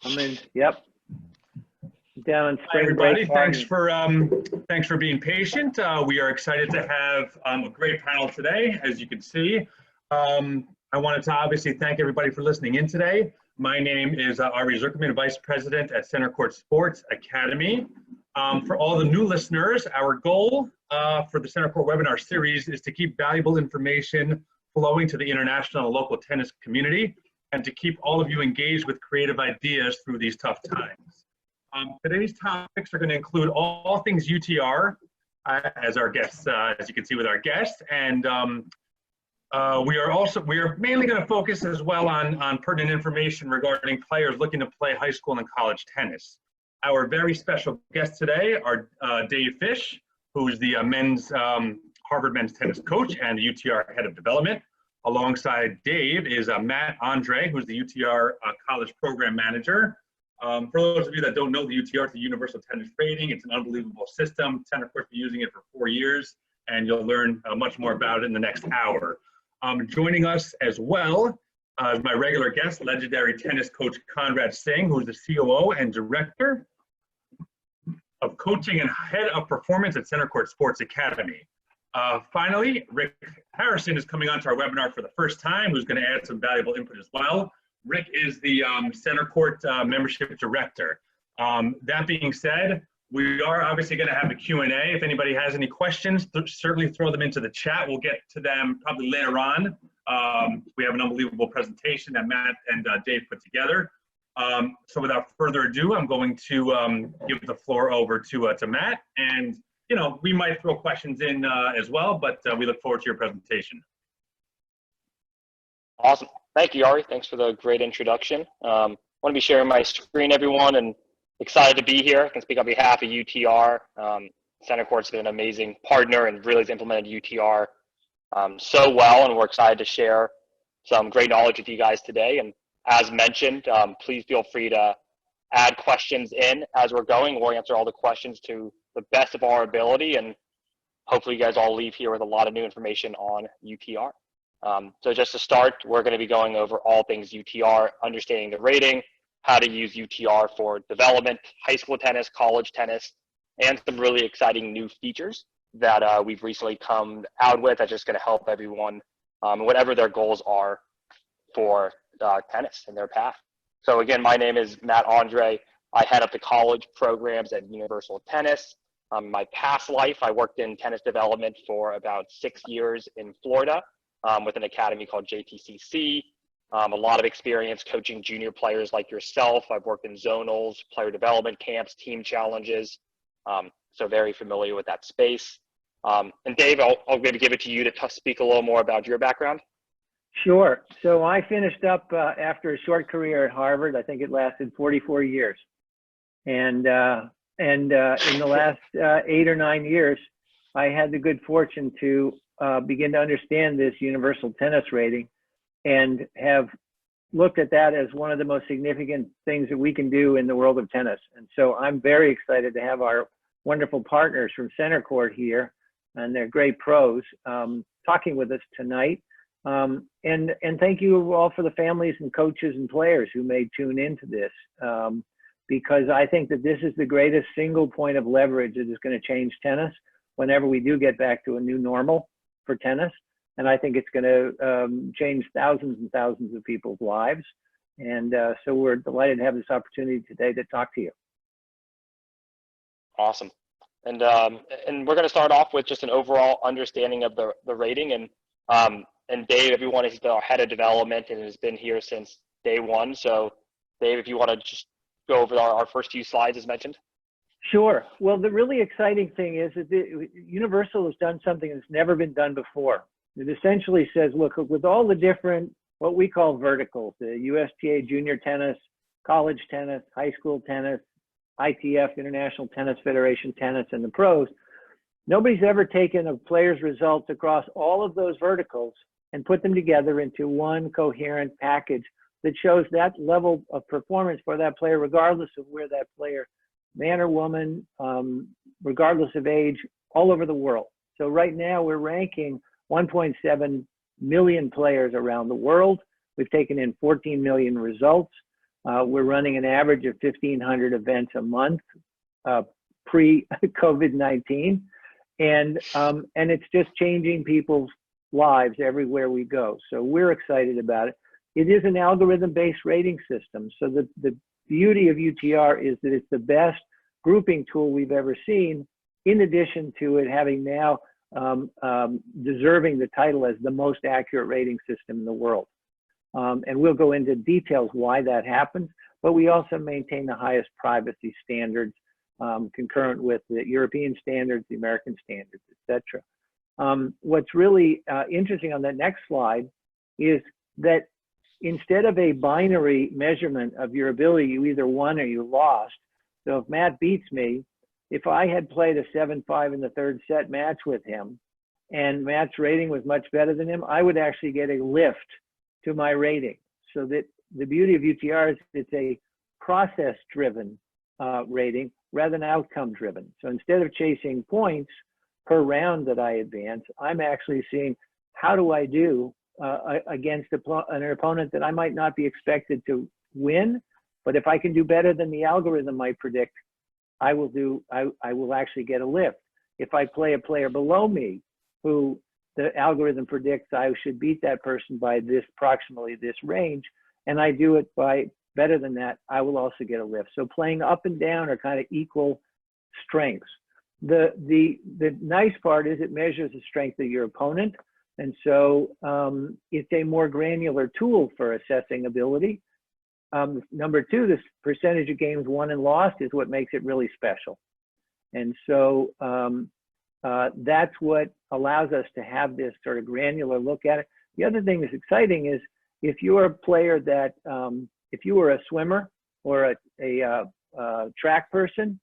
I'm in. Yep. Down on Hi, spring everybody. break. Thanks for being patient. We are excited to have a great panel today, as you can see. I wanted to obviously thank everybody for listening in today. My name is Ari Zuckerman, Vice President at Centercourt Sports Academy. For all the new listeners, our goal for the Centercourt webinar series is to keep valuable information flowing to the international and local tennis community, and to keep all of you engaged with creative ideas through these tough times. Today's topics are going to include all things UTR as our guests, as you can see with our guests, and we are mainly going to focus as well on pertinent information regarding players looking to play high school and college tennis. Our very special guests today are Dave Fish, who is the Harvard men's tennis coach and the UTR head of development. Alongside Dave is Matt Andre, who's the UTR college program manager. For those of you that don't know, the UTR is the Universal Tennis Rating. It's an unbelievable system. Centercourt's been using it for 4 years, and you'll learn much more about it in the next hour. Joining us as well is my regular guest, legendary tennis coach Conrad Singh, who's the COO and director of coaching and head of performance at Centercourt Sports Academy. Finally, Rick Harrison is coming onto our webinar for the first time, who's going to add some valuable input as well. Rick is the Centercourt membership director. That being said, we are obviously going to have a Q&A. If anybody has any questions, certainly throw them into the chat. We'll get to them probably later on. We have an unbelievable presentation that Matt and Dave put together. So without further ado, I'm going to give the floor over to Matt. And, you know, we might throw questions in as well, but we look forward to your presentation. Awesome. Thank you, Ari. Thanks for the great introduction. I want to be sharing my screen, everyone, and excited to be here. I can speak on behalf of UTR. Centercourt's been an amazing partner and really has implemented UTR so well, and we're excited to share some great knowledge with you guys today. And as mentioned, please feel free to add questions in as we're going. We'll answer all the questions to the best of our ability, and hopefully you guys all leave here with a lot of new information on UTR. So just to start, we're going to be going over all things UTR, understanding the rating, how to use UTR for development, high school tennis, college tennis, and some really exciting new features that we've recently come out with that's just going to help everyone, whatever their goals are for tennis and their path. So again, my name is Matt Andre. I head up the college programs at Universal Tennis. My past life, I worked in tennis development for about 6 years in Florida with an academy called JTCC. A lot of experience coaching junior players like yourself. I've worked in zonals, player development camps, team challenges. So very familiar with that space. And Dave, I'll maybe give it to you to speak a little more about your background. Sure. So I finished up after a short career at Harvard. I think it lasted 44 years. And in the last 8 or 9 years, I had the good fortune to begin to understand this universal tennis rating and have looked at that as one of the most significant things that we can do in the world of tennis. And so I'm very excited to have our wonderful partners from Centercourt here, and they're great pros, talking with us tonight. And thank you all for the families and coaches and players who may tune into this, because I think that this is the greatest single point of leverage that is going to change tennis whenever we do get back to a new normal for tennis. And I think it's going to change thousands and thousands of people's lives. And so we're delighted to have this opportunity today to talk to you. Awesome. And we're going to start off with just an overall understanding of the rating. And Dave, everyone is our head of development and has been here since day one. So Dave, if you want to just go over our first few slides as mentioned. Sure. Well, the really exciting thing is that Universal has done something that's never been done before. It essentially says, look, with all the different, what we call verticals, the USTA junior tennis, college tennis, high school tennis, ITF, International Tennis Federation tennis, and the pros, nobody's ever taken a player's results across all of those verticals and put them together into one coherent package that shows that level of performance for that player, regardless of where that player, man or woman, regardless of age, all over the world. So right now we're ranking 1.7 million players around the world. We've taken in 14 million results. We're running an average of 1,500 events a month pre-COVID-19, and it's just changing people's lives everywhere we go. So we're excited about it. It is an algorithm-based rating system. So the beauty of UTR is that it's the best grouping tool we've ever seen, in addition to it having now deserving the title as the most accurate rating system in the world. And we'll go into details why that happens, but we also maintain the highest privacy standards concurrent with the European standards, the American standards, etc. What's really interesting on that next slide is that instead of a binary measurement of your ability, you either won or you lost. So if Matt beats me, if I had played a 7-5 in the third set match with him and Matt's rating was much better than him, I would actually get a lift to my rating. So that the beauty of UTR is it's a process-driven rating rather than outcome-driven. So instead of chasing points per round that I advance, I'm actually seeing how do I do against an opponent that I might not be expected to win, but if I can do better than the algorithm might predict, I will actually get a lift. If I play a player below me who the algorithm predicts I should beat that person by approximately this range, and I do it by better than that, I will also get a lift. So playing up and down are kind of equal strengths. The nice part is it measures the strength of your opponent. And so it's a more granular tool for assessing ability. Number two, this percentage of games won and lost is what makes it really special. And so that's what allows us to have this sort of granular look at it. The other thing that's exciting is if you're a player that, if you were a swimmer or a track person,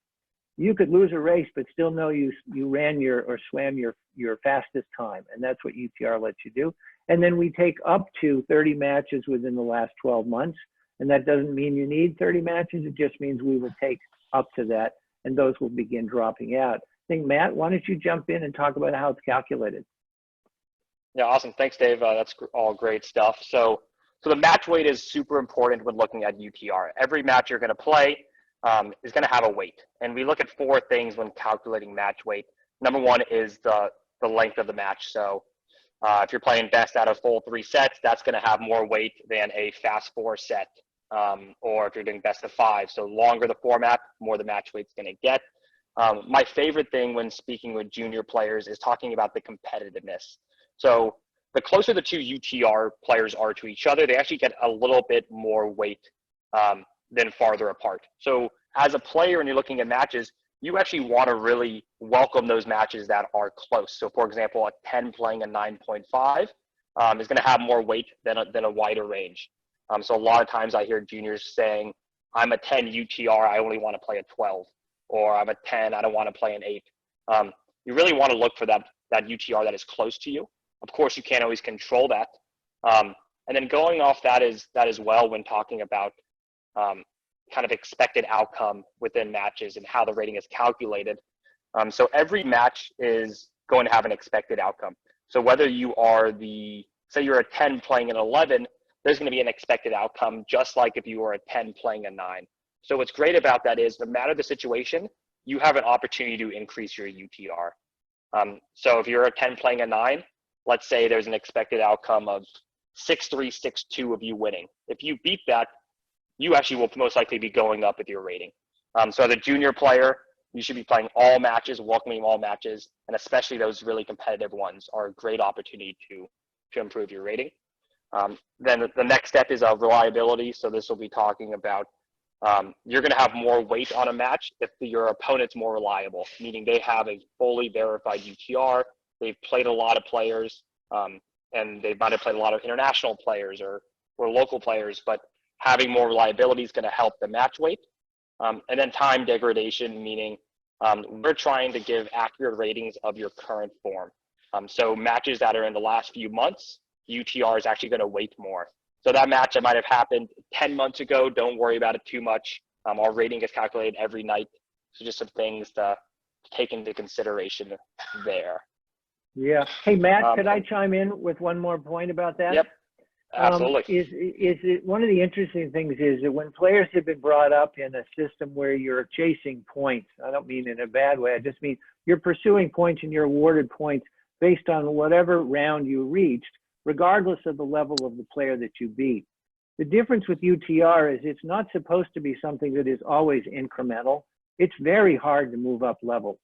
you could lose a race, but still know you ran or swam your fastest time. And that's what UTR lets you do. And then we take up to 30 matches within the last 12 months. And that doesn't mean you need 30 matches. It just means we will take up to that, and those will begin dropping out. I think, Matt, why don't you jump in and talk about how it's calculated? Yeah, awesome. Thanks, Dave. That's all great stuff. So the match weight is super important when looking at UTR. Every match you're going to play is going to have a weight. And we look at 4 things when calculating match weight. Number one is the length of the match. So if you're playing best out of full 3 sets, that's going to have more weight than a fast 4 set. Or if you're doing best of 5. So longer the format, more the match weight's going to get. My favorite thing when speaking with junior players is talking about the competitiveness. So the closer the 2 UTR players are to each other, they actually get a little bit more weight than farther apart. So as a player, when you're looking at matches, you actually want to really welcome those matches that are close. So for example, a 10 playing a 9.5 is going to have more weight than a wider range. So a lot of times I hear juniors saying, I'm a 10 UTR, I only want to play a 12. Or I'm a 10, I don't want to play an 8. You really want to look for that UTR that is close to you. Of course, you can't always control that. And then going off that as well when talking about kind of expected outcome within matches and how the rating is calculated. So every match is going to have an expected outcome. So whether you are say you're a 10 playing an 11, there's going to be an expected outcome, just like if you were a 10 playing a 9. So what's great about that is no matter the situation, you have an opportunity to increase your UTR. So if you're a 10 playing a 9, let's say there's an expected outcome of 6-3, 6-2 of you winning. If you beat that, you actually will most likely be going up with your rating. So as a junior player, you should be playing all matches, welcoming all matches, and especially those really competitive ones are a great opportunity to improve your rating. Then the next step is reliability. So this will be talking about you're going to have more weight on a match if your opponent's more reliable, meaning they have a fully verified UTR, they've played a lot of players, and they might have played a lot of international players or local players, but having more reliability is going to help the match weight. And then time degradation, meaning we're trying to give accurate ratings of your current form. So matches that are in the last few months, UTR is actually going to weight more. So that match that might have happened 10 months ago, don't worry about it too much. Our rating is calculated every night. So just some things to take into consideration there. Yeah. Hey, Matt, could I chime in with one more point about that? Yep. Absolutely. Is it one of the interesting things is that when players have been brought up in a system where you're chasing points, I don't mean in a bad way, I just mean you're pursuing points and you're awarded points based on whatever round you reached, regardless of the level of the player that you beat. The difference with UTR is it's not supposed to be something that is always incremental. It's very hard to move up levels.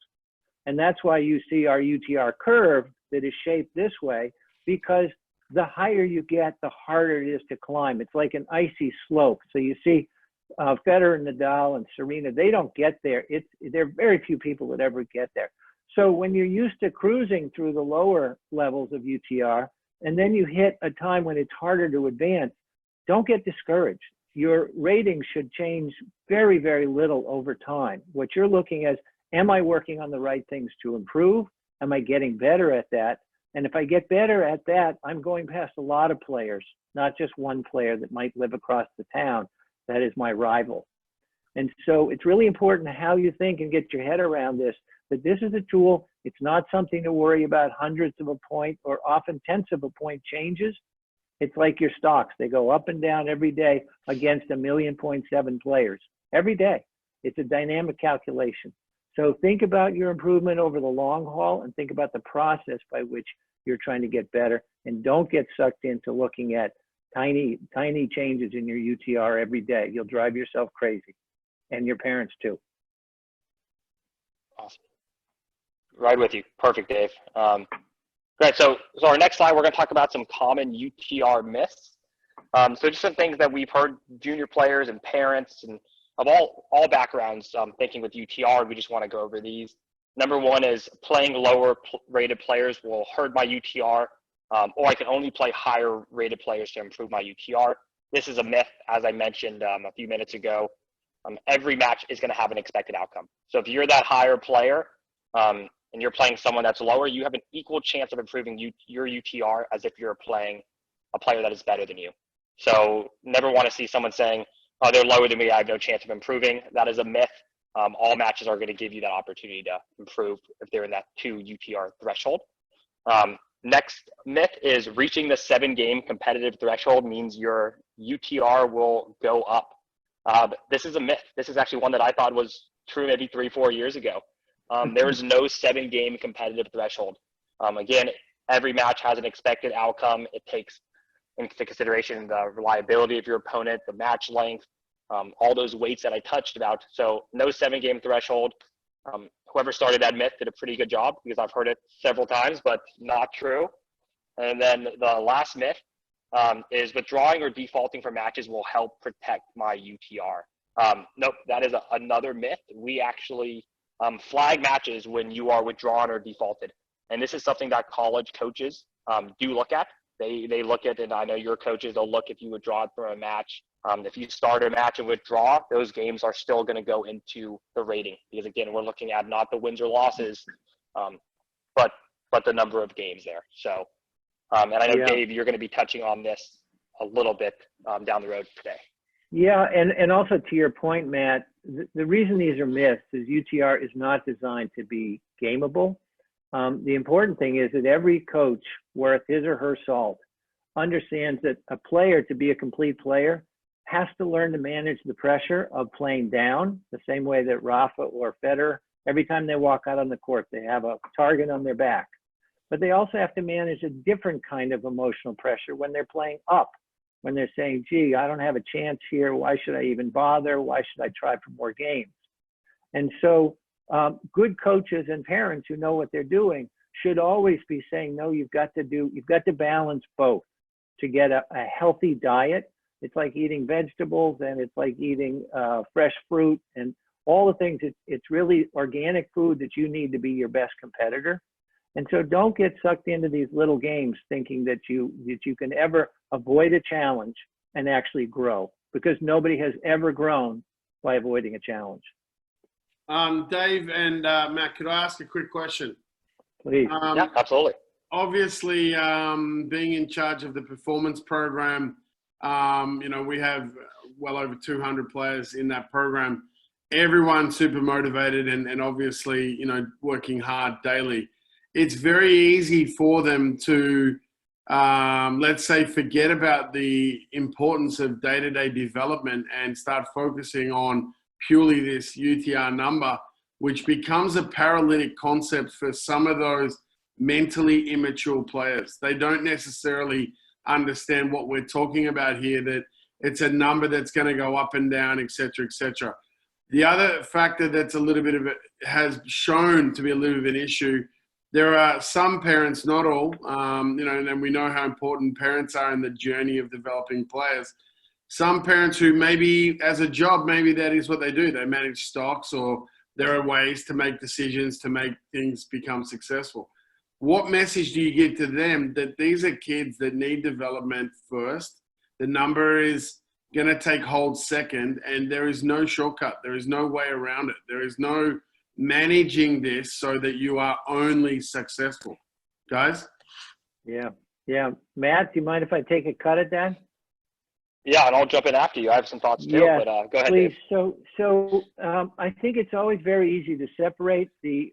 And that's why you see our UTR curve that is shaped this way, because the higher you get, the harder it is to climb. It's like an icy slope. So you see Federer, Nadal, and Serena, they don't get there. There are very few people that ever get there. So when you're used to cruising through the lower levels of UTR, and then you hit a time when it's harder to advance, don't get discouraged. Your rating should change very, very little over time. What you're looking at is, am I working on the right things to improve? Am I getting better at that? And if I get better at that, I'm going past a lot of players, not just one player that might live across the town that is my rival. And so it's really important how you think and get your head around this, that this is a tool. It's not something to worry about hundredths of a point or often tenths of a point changes. It's like your stocks. They go up and down every day against 1,000,000.7 players every day. It's a dynamic calculation. So think about your improvement over the long haul and think about the process by which you're trying to get better, and don't get sucked into looking at tiny changes in your UTR every day. You'll drive yourself crazy, and your parents too. Awesome. Right with you. Perfect, Dave. Great. So our next slide, we're going to talk about some common UTR myths. So just some things that we've heard junior players and parents and of all backgrounds thinking with UTR. We just want to go over these. Number one is playing lower rated players will hurt my UTR, or I can only play higher rated players to improve my UTR. This is a myth, as I mentioned a few minutes ago. Every match is going to have an expected outcome. So if you're that higher player and you're playing someone that's lower, you have an equal chance of improving your UTR as if you're playing a player that is better than you. So never want to see someone saying, oh, they're lower than me, I have no chance of improving. That is a myth. All matches are going to give you that opportunity to improve if they're in that 2 UTR threshold. Next myth is reaching the 7-game competitive threshold means your UTR will go up. This is a myth. This is actually one that I thought was true maybe 3-4 years ago. There is no 7-game competitive threshold. Again, every match has an expected outcome. It takes into consideration the reliability of your opponent, the match length, all those weights that I touched about. So no 7-game threshold. Whoever started that myth did a pretty good job because I've heard it several times, but not true. And then the last myth is withdrawing or defaulting from matches will help protect my UTR. Nope, that is another myth. We actually flag matches when you are withdrawn or defaulted. And this is something that college coaches do look at. They look at, and I know your coaches, they'll look if you withdraw from a match. If you start a match and withdraw, those games are still going to go into the rating because, again, we're looking at not the wins or losses, but the number of games there. So, and I know, Dave, you're going to be touching on this a little bit down the road today. Yeah, and also to your point, Matt, the reason these are myths is UTR is not designed to be gameable. The important thing is that every coach worth his or her salt understands that a player, to be a complete player, has to learn to manage the pressure of playing down the same way that Rafa or Federer, every time they walk out on the court, they have a target on their back. But they also have to manage a different kind of emotional pressure when they're playing up, when they're saying, gee, I don't have a chance here. Why should I even bother? Why should I try for more games? And so good coaches and parents who know what they're doing should always be saying, no, you've got to balance both to get a healthy diet. It's like eating vegetables and it's like eating fresh fruit and all the things. It's really organic food that you need to be your best competitor. And so don't get sucked into these little games thinking that you can ever avoid a challenge and actually grow, because nobody has ever grown by avoiding a challenge. Dave and Matt, could I ask a quick question? Please. Yeah, absolutely. Obviously, being in charge of the performance program, we have well over 200 players in that program. Everyone's super motivated and obviously, working hard daily. It's very easy for them to let's say, forget about the importance of day-to-day development and start focusing on purely this UTR number, which becomes a paralytic concept for some of those mentally immature players. They don't necessarily understand what we're talking about here, that it's a number that's going to go up and down, et cetera, et cetera. The other factor that's a little bit of it has shown to be a little bit of an issue. There are some parents, not all, you know, and we know how important parents are in the journey of developing players. Some parents who maybe as a job, maybe that is what they do. They manage stocks, or there are ways to make decisions to make things become successful. What message do you give to them that these are kids that need development first? The number is going to take hold second, and there is no shortcut. There is no way around it. There is no managing this so that you are only successful. Guys? Yeah. Matt, do you mind if I take a cut at that? Yeah, and I'll jump in after you. I have some thoughts too, Yeah, but go ahead, please. Dave. So I think it's always very easy to separate the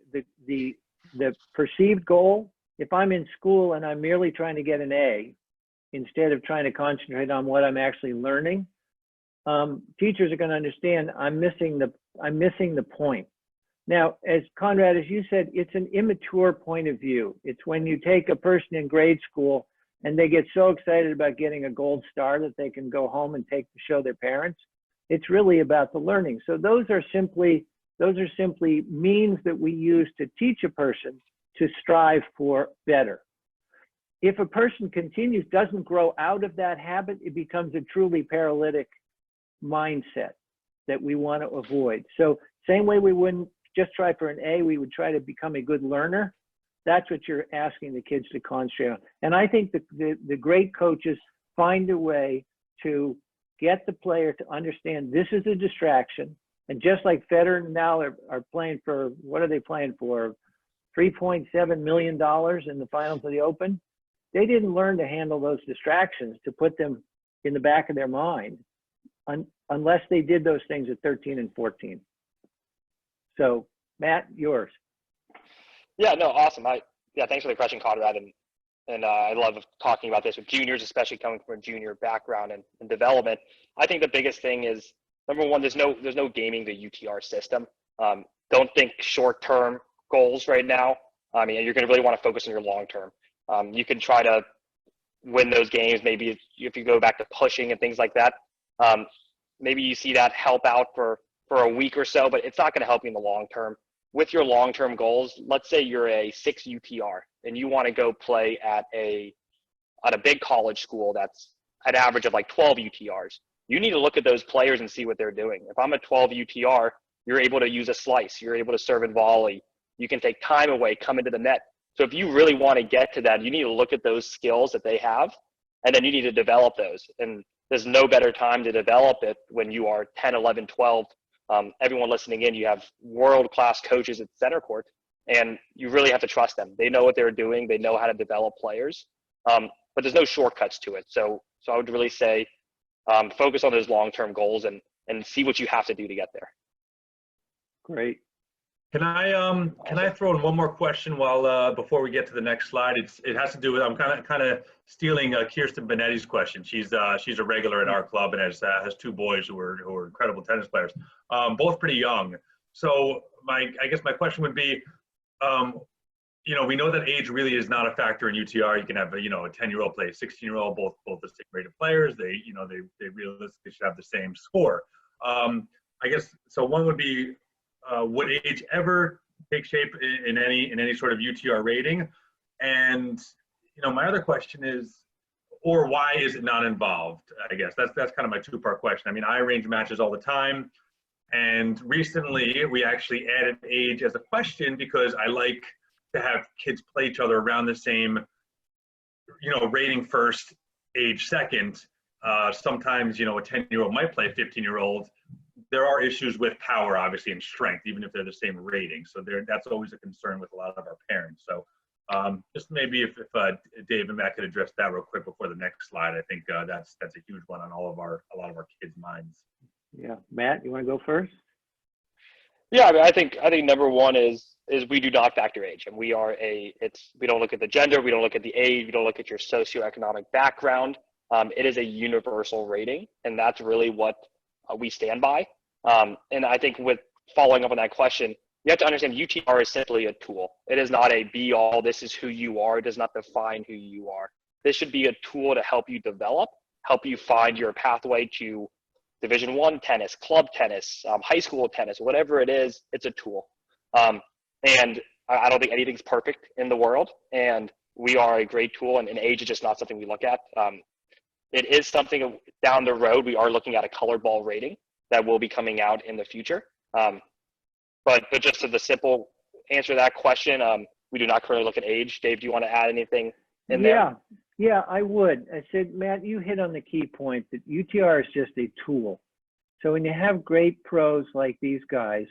perceived goal. If I'm in school and I'm merely trying to get an A, instead of trying to concentrate on what I'm actually learning, teachers are going to understand I'm missing the point. Now, as Conrad, as you said, it's an immature point of view. It's when you take a person in grade school and they get so excited about getting a gold star that they can go home and show their parents. It's really about the learning. So those are simply means that we use to teach a person to strive for better. If a person doesn't grow out of that habit, it becomes a truly paralytic mindset that we want to avoid. So same way we wouldn't just try for an A, we would try to become a good learner. That's what you're asking the kids to concentrate on. And I think the great coaches find a way to get the player to understand this is a distraction. And just like Federer and Nadal are playing for, what are they playing for? $3.7 million in the finals of the Open. They didn't learn to handle those distractions, to put them in the back of their mind, unless they did those things at 13 and 14. So Matt, yours. Yeah, no, awesome. Thanks for the question, Conrad, and I love talking about this with juniors, especially coming from a junior background and development. I think the biggest thing is, number one, there's no gaming the UTR system. Don't think short-term goals right now. I mean, you're going to really want to focus on your long-term. You can try to win those games. Maybe if you go back to pushing and things like that, maybe you see that help out for a week or so, but it's not going to help you in the long term. With your long-term goals, let's say you're a 6 UTR and you want to go play at a big college school that's an average of like 12 UTRs. You need to look at those players and see what they're doing. If I'm a 12 UTR, you're able to use a slice. You're able to serve and volley. You can take time away, come into the net. So if you really want to get to that, you need to look at those skills that they have, and then you need to develop those. And there's no better time to develop it when you are 10, 11, 12. Everyone listening in, you have world-class coaches at Centercourt, and you really have to trust them. They know what they're doing. They know how to develop players, but there's no shortcuts to it. So I would really say focus on those long-term goals and see what you have to do to get there. Great. Can I throw in one more question before we get to the next slide? It has to do with, I'm kind of stealing Kirsten Benetti's question. She's a regular at our club and has two boys who are incredible tennis players, both pretty young. So I guess my question would be, we know that age really is not a factor in UTR. You can have a 10-year-old play a 16-year-old, both the same rated players. They realistically should have the same score. I guess so. One would be, would age ever take shape in any sort of UTR rating? And my other question is, or why is it not involved? I guess that's kind of my two-part question. I mean, I arrange matches all the time, and recently we actually added age as a question because I like to have kids play each other around the same, rating first, age second. Sometimes, a 10-year-old might play a 15-year-old. There are issues with power, obviously, and strength, even if they're the same rating. So that's always a concern with a lot of our parents. So just maybe if Dave and Matt could address that real quick before the next slide. I think that's a huge one on a lot of our kids' minds. Yeah, Matt, you want to go first? Yeah, I mean, I think number one is we do not factor age, and we don't look at the gender, we don't look at the age, we don't look at your socioeconomic background. It is a universal rating, and that's really what we stand by. And I think with following up on that question, you have to understand UTR is simply a tool. It is not a be all. This is who you are. It does not define who you are. This should be a tool to help you develop, help you find your pathway to Division I tennis, club tennis, high school tennis, whatever it is, it's a tool. And I don't think anything's perfect in the world, and we are a great tool, and age is just not something we look at. It is something down the road. We are looking at a colored ball rating that will be coming out in the future. But just to the simple answer to that question, we do not currently look at age. Dave, do you want to add anything in there? Yeah, I would. I said, Matt, you hit on the key point that UTR is just a tool. So when you have great pros like these guys,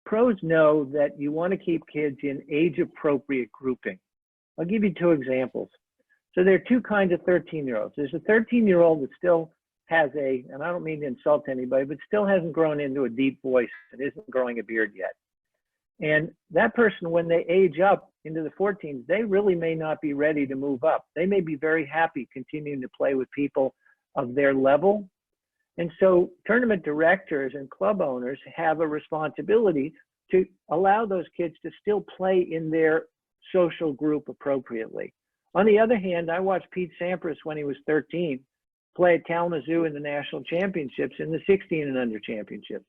pros know that you want to keep kids in age-appropriate grouping. I'll give you two examples. So there are two kinds of 13-year-olds. There's a 13-year-old that still has and I don't mean to insult anybody, but still hasn't grown into a deep voice and isn't growing a beard yet. And that person, when they age up into the 14s, they really may not be ready to move up. They may be very happy continuing to play with people of their level. And so tournament directors and club owners have a responsibility to allow those kids to still play in their social group appropriately. On the other hand, I watched Pete Sampras when he was 13 play at Kalamazoo in the national championships, in the 16 and under championships.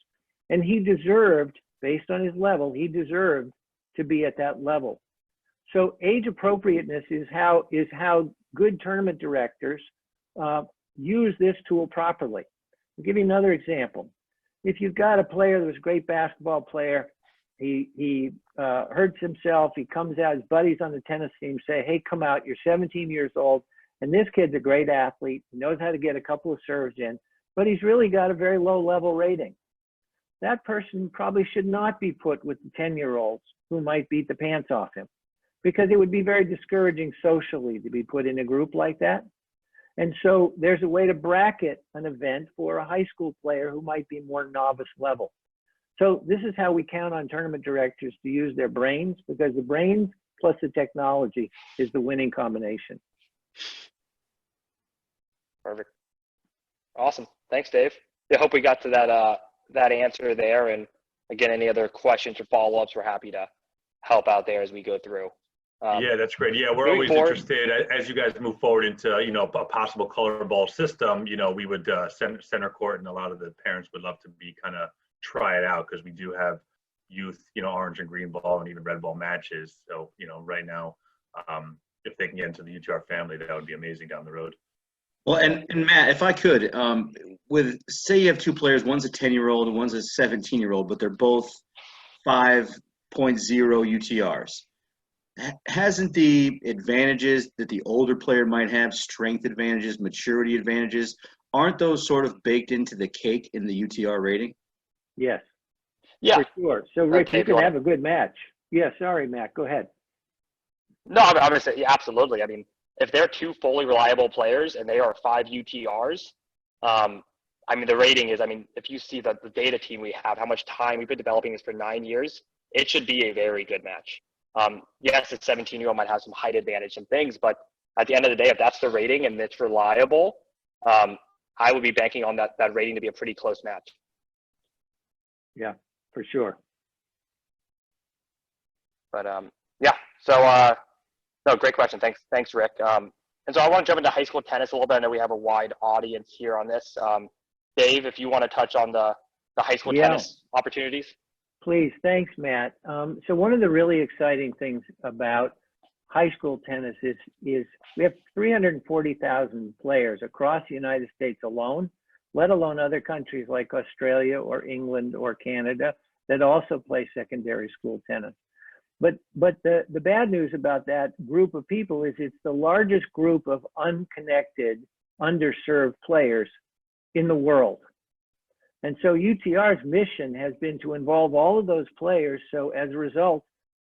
And he deserved, based on his level, he deserved to be at that level. So age appropriateness is how good tournament directors use this tool properly. I'll give you another example. If you've got a player that was a great basketball player, he hurts himself, he comes out, his buddies on the tennis team say, hey, come out, you're 17 years old, and this kid's a great athlete, he knows how to get a couple of serves in, but he's really got a very low level rating. That person probably should not be put with the 10-year-olds who might beat the pants off him, because it would be very discouraging socially to be put in a group like that. And so there's a way to bracket an event for a high school player who might be more novice level. So this is how we count on tournament directors to use their brains, because the brains plus the technology is the winning combination. Perfect. Awesome. Thanks, Dave. I hope we got to that answer there. And again, any other questions or follow-ups, we're happy to help out there as we go through. Yeah, that's great. Yeah, we're always interested as you guys move forward into, a possible color ball system. We would Centercourt, and a lot of the parents would love to try it out, because we do have youth, orange and green ball and even red ball matches. So, right now, if they can get into the UTR family, that would be amazing down the road. Well, and Matt, if I could, say you have two players, one's a 10-year-old and one's a 17-year-old, but they're both 5.0 UTRs. Hasn't the advantages that the older player might have, strength advantages, maturity advantages, aren't those sort of baked into the cake in the UTR rating? Yes. Yeah. For sure. So, Rick, you can have a good match. Yeah, sorry, Matt, go ahead. No, I'm going to say, yeah, absolutely. I mean, if they're two fully reliable players and they are 5 UTRs, the rating is, if you see the data team we have, how much time we've been developing this for 9 years, it should be a very good match. Yes, the 17-year-old might have some height advantage and things, but at the end of the day, if that's the rating and it's reliable, I would be banking on that rating to be a pretty close match. Yeah, for sure. But yeah, so no, great question. Thanks, Rick. And so I want to jump into high school tennis a little bit. I know we have a wide audience here on this. Dave, if you want to touch on the high school tennis opportunities. Please, thanks, Matt. So one of the really exciting things about high school tennis is we have 340,000 players across the United States alone, let alone other countries like Australia or England or Canada that also play secondary school tennis. But the bad news about that group of people is it's the largest group of unconnected, underserved players in the world. And so UTR's mission has been to involve all of those players. So as a result,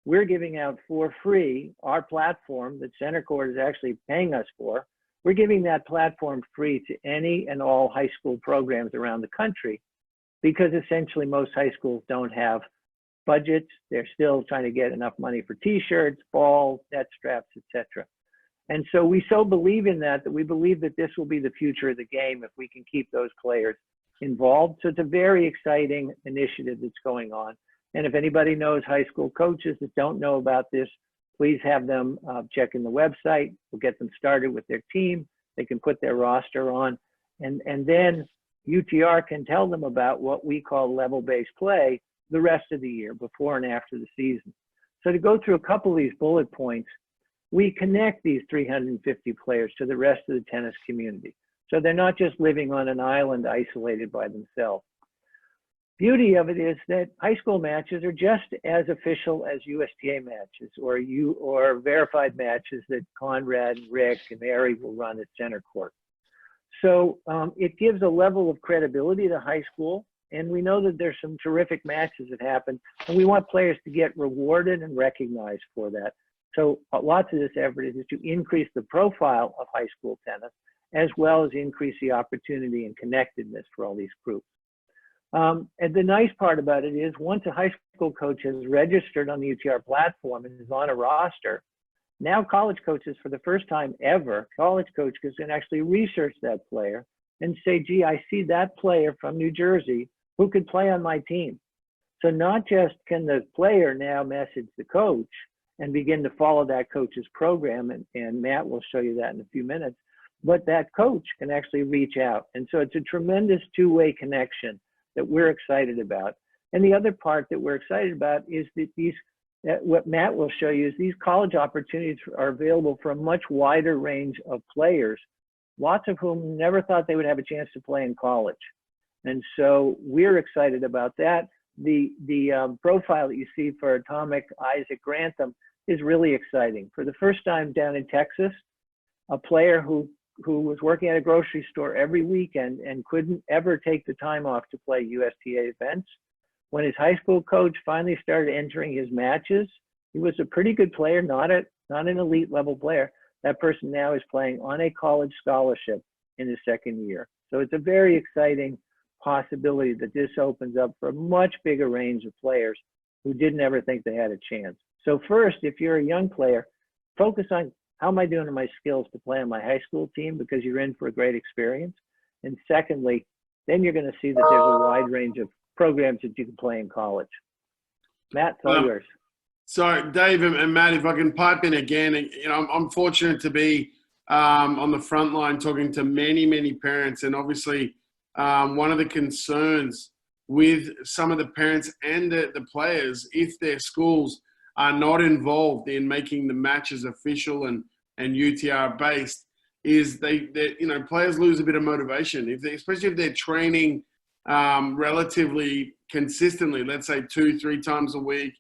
we're giving out for free our platform that Centercourt is actually paying us for. We're giving that platform free to any and all high school programs around the country. because essentially most high schools don't have budgets. They're still trying to get enough money for t-shirts, balls, net straps, etc. And so we so believe in that we believe that this will be the future of the game if we can keep those players involved. So it's a very exciting initiative that's going on. And if anybody knows high school coaches that don't know about this, please have them check in the website. We'll get them started with their team. They can put their roster on. And then UTR can tell them about what we call level-based play the rest of the year, before and after the season. So to go through a couple of these bullet points, we connect these 350 players to the rest of the tennis community. So they're not just living on an island isolated by themselves. Beauty of it is that high school matches are just as official as USTA matches or verified matches that Conrad, Rick, and Mary will run at Centercourt. So it gives a level of credibility to high school, and we know that there's some terrific matches that happen, and we want players to get rewarded and recognized for that. So lots of this effort is to increase the profile of high school tennis, as well as increase the opportunity and connectedness for all these groups. And the nice part about it is once a high school coach has registered on the UTR platform and is on a roster, now college coaches, for the first time ever, college coaches can actually research that player and say, gee, I see that player from New Jersey who could play on my team. So not just can the player now message the coach and begin to follow that coach's program, and Matt will show you that in a few minutes, but that coach can actually reach out. And so it's a tremendous two-way connection that we're excited about. And the other part that we're excited about is that what Matt will show you is these college opportunities are available for a much wider range of players, lots of whom never thought they would have a chance to play in college. And so we're excited about that. The profile that you see for Atomic Isaac Grantham is really exciting. For the first time down in Texas, a player who was working at a grocery store every weekend and couldn't ever take the time off to play USTA events. When his high school coach finally started entering his matches, he was a pretty good player, not an elite level player. That person now is playing on a college scholarship in his second year. So it's a very exciting possibility that this opens up for a much bigger range of players who didn't ever think they had a chance. So first, if you're a young player, focus on how am I doing in my skills to play on my high school team, because you're in for a great experience. And secondly, then you're going to see that there's a wide range of programs that you can play in college. Matt, it's all yours. So Dave and Matt, if I can pipe in again, you know, I'm fortunate to be on the front line talking to many parents, and obviously one of the concerns with some of the parents and the players, if their schools are not involved in making the matches official and UTR based, is they you know, players lose a bit of motivation, especially if they're training relatively consistently, let's say 2-3 times a week,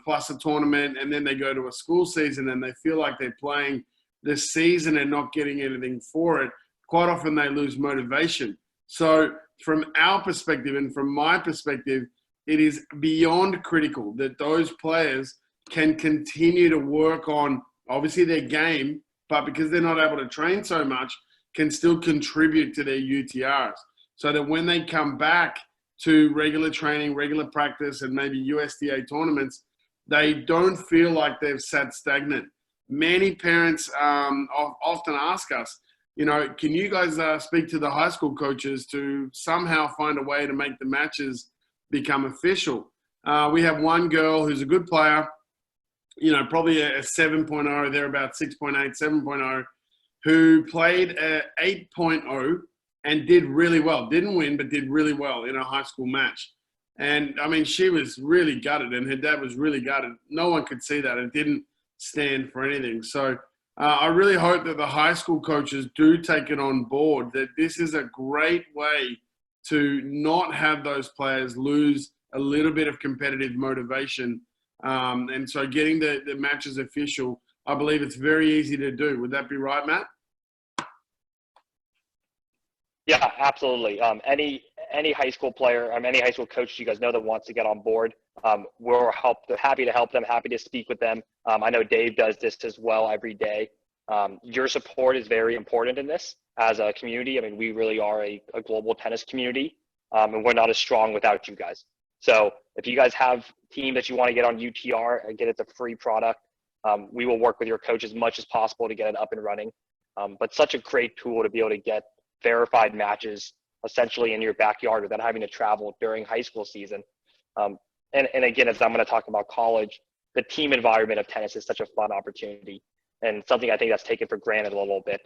plus a tournament, and then they go to a school season and they feel like they're playing this season and not getting anything for it. Quite often they lose motivation. So from our perspective and from my perspective, it is beyond critical that those players can continue to work on obviously their game, but because they're not able to train so much, can still contribute to their UTRs. So that when they come back to regular training, regular practice, and maybe USTA tournaments, they don't feel like they've sat stagnant. Many parents often ask us, you know, can you guys speak to the high school coaches to somehow find a way to make the matches become official? We have one girl who's a good player, you know, probably a 7.0, they're about 6.8, 7.0, who played a 8.0 and did really well. Didn't win, but did really well in a high school match. And I mean, she was really gutted, and her dad was really gutted. No one could see that. It didn't stand for anything. So I really hope that the high school coaches do take it on board, that this is a great way to not have those players lose a little bit of competitive motivation. And so getting the matches official, I believe it's very easy to do. Would that be right, Matt? Yeah, absolutely. Any high school player, any high school coach you guys know that wants to get on board, we're happy to help them, happy to speak with them. I know Dave does this as well every day. Your support is very important in this as a community. I mean, we really are a global tennis community. and we're not as strong without you guys. So if you guys have a team that you want to get on UTR, again, it's a free product. We will work with your coach as much as possible to get it up and running. But such a great tool to be able to get verified matches essentially in your backyard without having to travel during high school season. And again, as I'm going to talk about college, the team environment of tennis is such a fun opportunity and something I think that's taken for granted a little bit,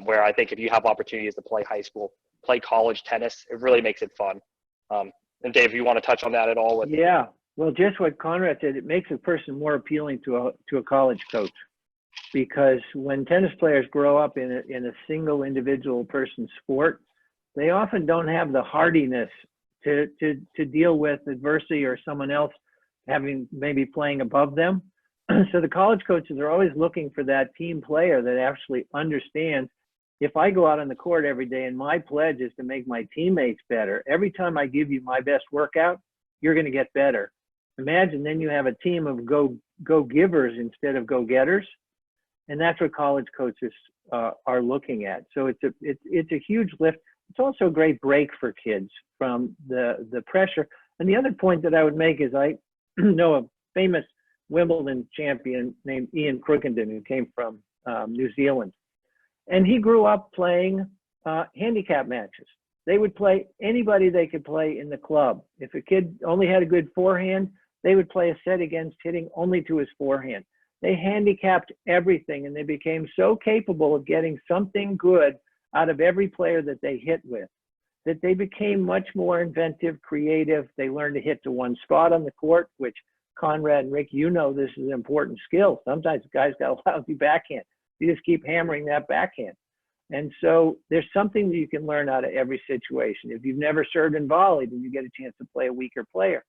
where I think if you have opportunities to play high school, play college tennis, it really makes it fun. And Dave, you want to touch on that at all? Yeah, well, just what Conrad said, it makes a person more appealing to a college coach, because when tennis players grow up in a single individual person sport, they often don't have the hardiness to deal with adversity or someone else maybe playing above them. So the college coaches are always looking for that team player that actually understands, if I go out on the court every day and my pledge is to make my teammates better, every time I give you my best workout, you're going to get better. Imagine then you have a team of go-givers instead of go-getters. And that's what college coaches are looking at. So it's a huge lift. It's also a great break for kids from the pressure. And the other point that I would make is I know a famous Wimbledon champion named Ian Crookenden, who came from New Zealand. And he grew up playing handicap matches. They would play anybody they could play in the club. If a kid only had a good forehand, they would play a set against hitting only to his forehand. They handicapped everything, and they became so capable of getting something good out of every player that they hit with, that they became much more inventive, creative. They learned to hit to one spot on the court, which Conrad and Rick, you know this is an important skill. Sometimes guys got a lousy backhand. You just keep hammering that backhand. And so there's something that you can learn out of every situation. If you've never served and volleyed and you get a chance to play a weaker player,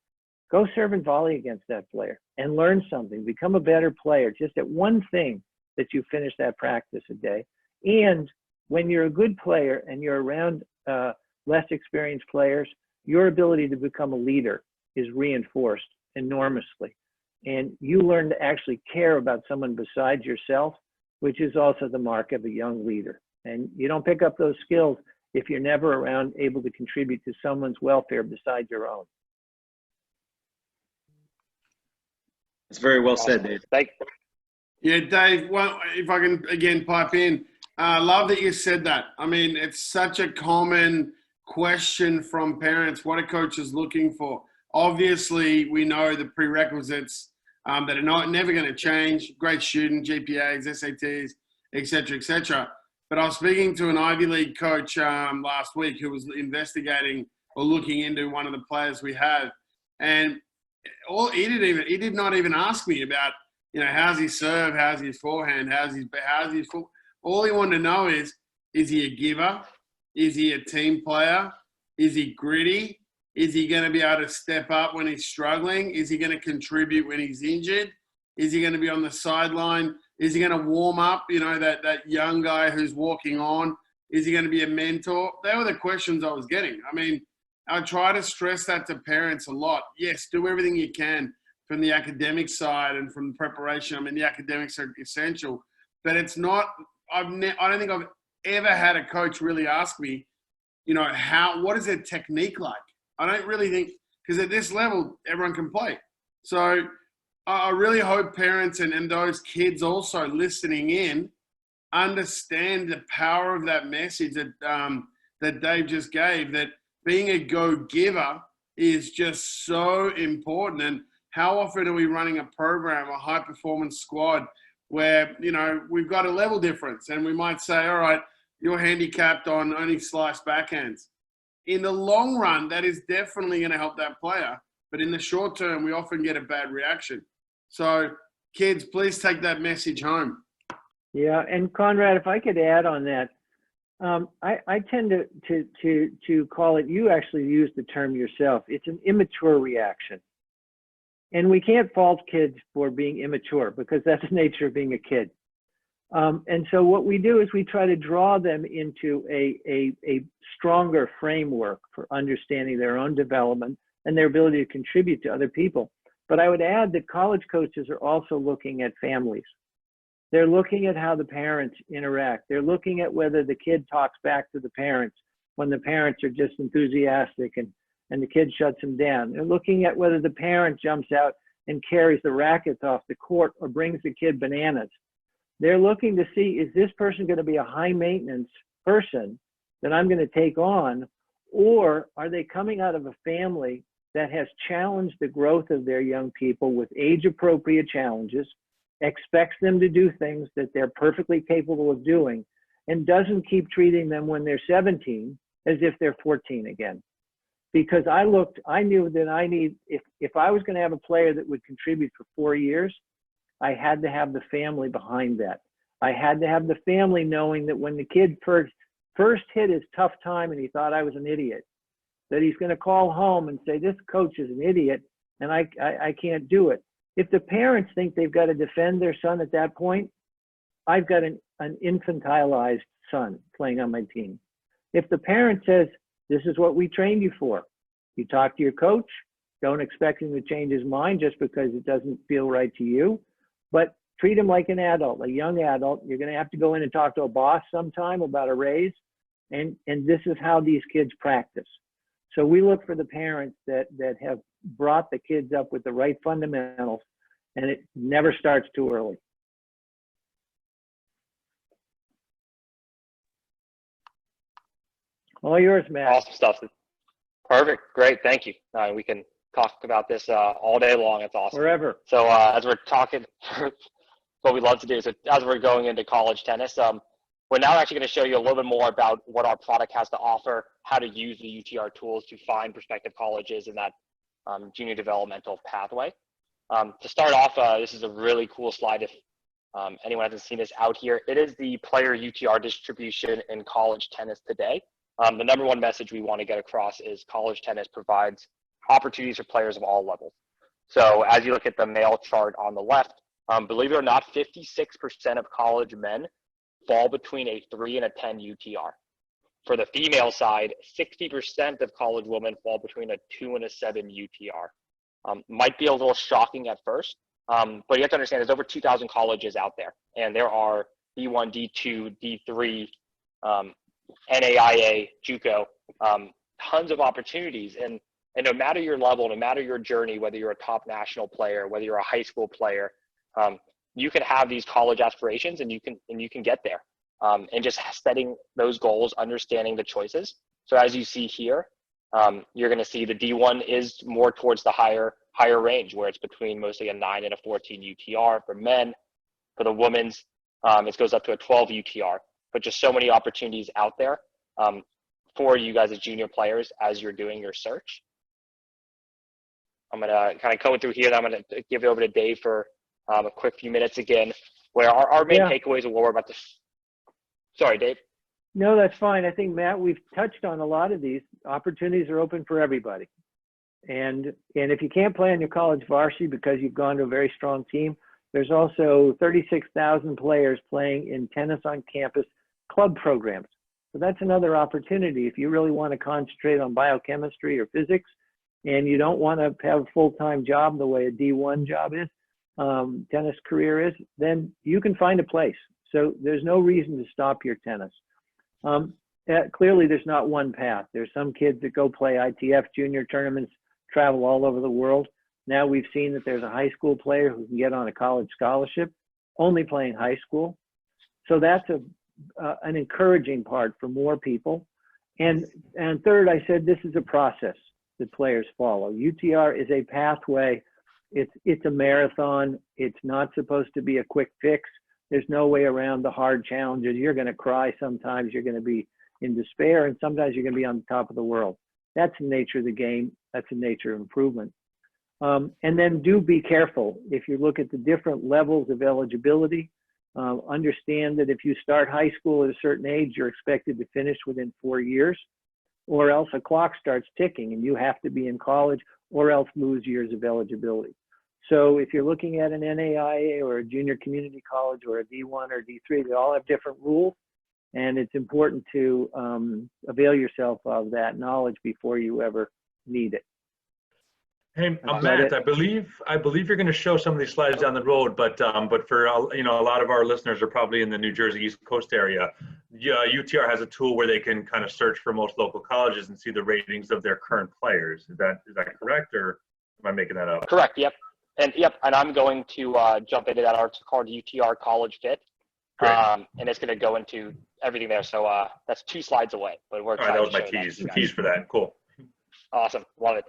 go serve and volley against that player and learn something. Become a better player just at one thing that you finish that practice a day. And when you're a good player and you're around less experienced players, your ability to become a leader is reinforced enormously. And you learn to actually care about someone besides yourself, which is also the mark of a young leader. And you don't pick up those skills if you're never around able to contribute to someone's welfare besides your own. That's very well said, Dave. Thank you. Yeah, Dave, well, if I can again pipe in, love that you said that. I mean, it's such a common question from parents. What are coaches looking for? Obviously, we know the prerequisites that are never going to change. Great student, GPAs, SATs, etc., etc. But I was speaking to an Ivy League coach last week who was investigating or looking into one of the players we have, and he did not even ask me about, you know, how's he serve, how's his forehand, how's his full. All he wanted to know is he a giver? Is he a team player? Is he gritty? Is he going to be able to step up when he's struggling? Is he going to contribute when he's injured? Is he going to be on the sideline? Is he going to warm up, you know, that young guy who's walking on? Is he going to be a mentor? They were the questions I was getting. I mean, I try to stress that to parents a lot. Yes, do everything you can from the academic side and from preparation. I mean, the academics are essential, but it's not, I don't think I've ever had a coach really ask me, you know, what is their technique like? I don't really think, because at this level, everyone can play. So I really hope parents and those kids also listening in understand the power of that message that Dave just gave, that being a go-giver is just so important. And how often are we running a program, a high-performance squad, where, you know, we've got a level difference and we might say, all right, you're handicapped on only sliced backhands. In the long run, that is definitely going to help that player. But in the short term, we often get a bad reaction. So kids, please take that message home. Yeah, and Conrad, if I could add on that, I tend to call it, you actually used the term yourself, it's an immature reaction. And we can't fault kids for being immature because that's the nature of being a kid. And so what we do is we try to draw them into a stronger framework for understanding their own development and their ability to contribute to other people. But I would add that college coaches are also looking at families. They're looking at how the parents interact. They're looking at whether the kid talks back to the parents, when the parents are just enthusiastic and the kid shuts them down. They're looking at whether the parent jumps out and carries the rackets off the court or brings the kid bananas. They're looking to see, is this person going to be a high maintenance person that I'm going to take on, or are they coming out of a family that has challenged the growth of their young people with age appropriate challenges, expects them to do things that they're perfectly capable of doing, and doesn't keep treating them when they're 17 as if they're 14 again. Because I knew that if I was going to have a player that would contribute for 4 years, I had to have the family behind that. I had to have the family knowing that when the kid first hit his tough time and he thought I was an idiot, that he's going to call home and say, this coach is an idiot and I can't do it. If the parents think they've got to defend their son at that point, I've got an infantilized son playing on my team. If the parent says, this is what we trained you for, you talk to your coach, don't expect him to change his mind just because it doesn't feel right to you, but treat him like an adult, a young adult. You're going to have to go in and talk to a boss sometime about a raise, and this is how these kids practice. So we look for the parents that have brought the kids up with the right fundamentals, and it never starts too early. All yours, Matt. Awesome stuff. Perfect. Great. Thank you. We can talk about this all day long. It's awesome. Forever. So as we're talking, what we love to do, so as we're going into college tennis, we're now actually going to show you a little bit more about what our product has to offer, how to use the UTR tools to find prospective colleges in that junior developmental pathway. To start off, this is a really cool slide. If anyone hasn't seen this out here, it is the player UTR distribution in college tennis today. The number one message we want to get across is college tennis provides opportunities for players of all levels. So as you look at the male chart on the left, believe it or not, 56% of college men fall between a 3 and a 10 UTR. For the female side, 60% of college women fall between a 2 and a 7 UTR. Might be a little shocking at first, but you have to understand there's over 2,000 colleges out there, and there are D1, D2, D3, NAIA, JUCO, tons of opportunities. And no matter your level, no matter your journey, whether you're a top national player, whether you're a high school player, you can have these college aspirations and you can get there. And just setting those goals, understanding the choices. So as you see here, you're going to see the D1 is more towards the higher range, where it's between mostly a 9 and a 14 UTR for men. For the women's, it goes up to a 12 UTR. But just so many opportunities out there for you guys as junior players as you're doing your search. I'm going to kind of go through here, and I'm going to give it over to Dave for a quick few minutes again, where our main takeaways are what we're about to. Sorry, Dave. No, that's fine. I think, Matt, we've touched on a lot of these. Opportunities are open for everybody. And if you can't play on your college varsity because you've gone to a very strong team, there's also 36,000 players playing in tennis on campus club programs. So that's another opportunity. If you really want to concentrate on biochemistry or physics, and you don't want to have a full-time job the way a D1 job is, tennis career is, then you can find a place. So there's no reason to stop your tennis. Clearly, there's not one path. There's some kids that go play ITF junior tournaments, travel all over the world. Now we've seen that there's a high school player who can get on a college scholarship, only playing high school. So that's an encouraging part for more people. And third, I said this is a process that players follow. UTR is a pathway. It's a marathon. It's not supposed to be a quick fix. There's no way around the hard challenges. You're going to cry sometimes. You're going to be in despair, and sometimes you're going to be on the top of the world. That's the nature of the game. That's the nature of improvement. And then do be careful. If you look at the different levels of eligibility, understand that if you start high school at a certain age, you're expected to finish within 4 years, or else a clock starts ticking and you have to be in college or else lose years of eligibility. So if you're looking at an NAIA or a junior community college or a D1 or D3, they all have different rules, and it's important to avail yourself of that knowledge before you ever need it. Hey, Matt, I believe you're going to show some of these slides down the road, but for a lot of our listeners are probably in the New Jersey East Coast area. UTR has a tool where they can kind of search for most local colleges and see the ratings of their current players. Is that correct, or am I making that up? Correct. Yep. And I'm going to jump into that article called UTR College Fit. Great. And it's going to go into everything there. So that's 2 slides away, but we're excited. All right, that was to my show tease for that. Cool. Awesome. Love it.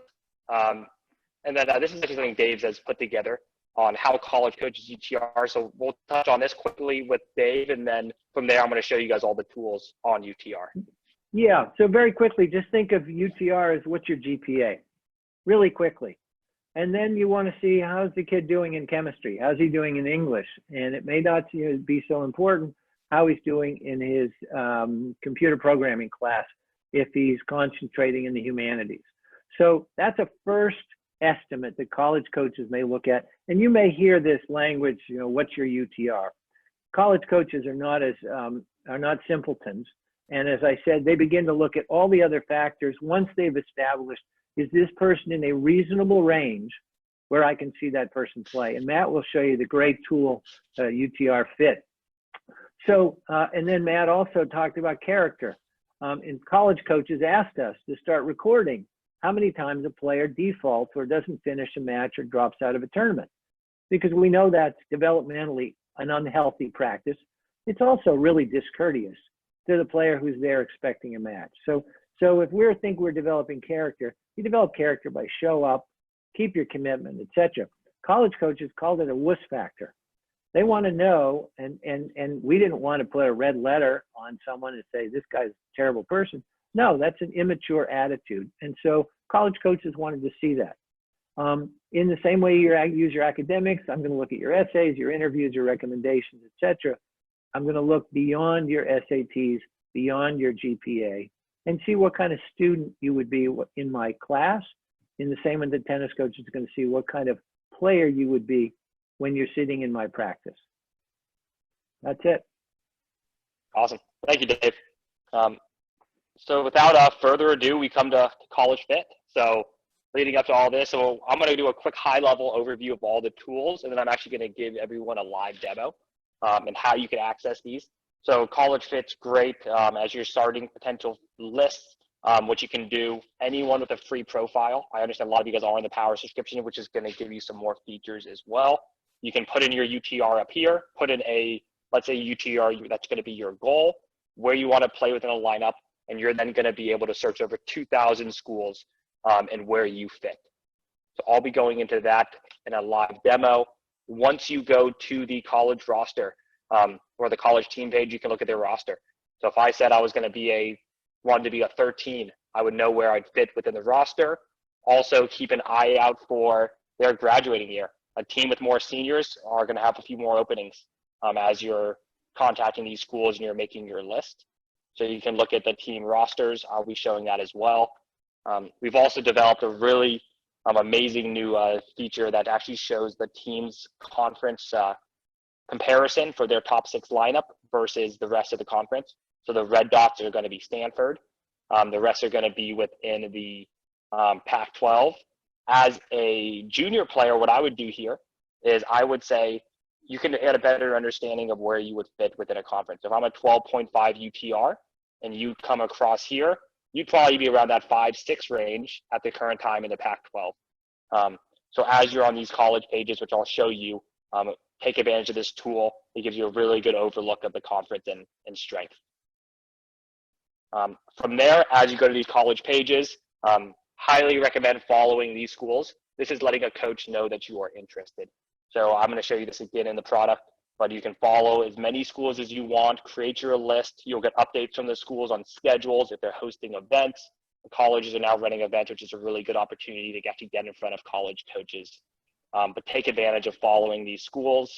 And then this is actually something Dave has put together on how college coaches UTR. So we'll touch on this quickly with Dave, and then from there, I'm going to show you guys all the tools on UTR. Yeah, so very quickly, just think of UTR as what's your GPA, really quickly. And then you want to see how's the kid doing in chemistry, how's he doing in English, and it may not be so important how he's doing in his computer programming class if he's concentrating in the humanities. So that's a first estimate that college coaches may look at, and you may hear this language, what's your UTR? College coaches are not simpletons, and as I said, they begin to look at all the other factors once they've established, is this person in a reasonable range where I can see that person play? And Matt will show you the great tool, UTR Fit. So, and then Matt also talked about character. And college coaches asked us to start recording how many times a player defaults or doesn't finish a match or drops out of a tournament, because we know that's developmentally an unhealthy practice. It's also really discourteous to the player who's there expecting a match. So if we think we're developing character, you develop character by show up, keep your commitment, etc. College coaches called it a wuss factor. They want to know, and we didn't want to put a red letter on someone and say, this guy's a terrible person. No, that's an immature attitude. And so college coaches wanted to see that. In the same way you use your academics, I'm going to look at your essays, your interviews, your recommendations, etc. I'm going to look beyond your SATs, beyond your GPA, and see what kind of student you would be in my class. In the same way the tennis coach is going to see what kind of player you would be when you're sitting in my practice. That's it. Awesome. Thank you, Dave. So without further ado, we come to College Fit. So leading up to all this, so I'm going to do a quick high-level overview of all the tools, and then I'm actually going to give everyone a live demo and how you can access these. So College Fit's great as you're starting potential lists, what you can do. Anyone with a free profile. I understand a lot of you guys are in the Power subscription, which is going to give you some more features as well. You can put in your UTR up here, put in let's say UTR, that's going to be your goal, where you want to play within a lineup, and you're then going to be able to search over 2,000 schools and where you fit. So I'll be going into that in a live demo. Once you go to the college roster or the college team page, you can look at their roster. So if I said I was going to wanted to be a 13, I would know where I'd fit within the roster. Also keep an eye out for their graduating year. A team with more seniors are going to have a few more openings as you're contacting these schools and you're making your list. So you can look at the team rosters. I'll be showing that as well. We've also developed a really amazing new feature that actually shows the team's conference comparison for their top 6 lineup versus the rest of the conference. So the red dots are going to be Stanford. The rest are going to be within the Pac-12. As a junior player, what I would do here is I would say you can get a better understanding of where you would fit within a conference. If I'm a 12.5 UTR and you come across here, you'd probably be around that 5-6 range at the current time in the Pac-12. So as you're on these college pages, which I'll show you, take advantage of this tool. It gives you a really good overlook of the conference and strength. From there, as you go to these college pages, highly recommend following these schools. This is letting a coach know that you are interested. So I'm going to show you this again in the product, but you can follow as many schools as you want, create your list. You'll get updates from the schools on schedules if they're hosting events. The colleges are now running events, which is a really good opportunity to actually get in front of college coaches. But take advantage of following these schools.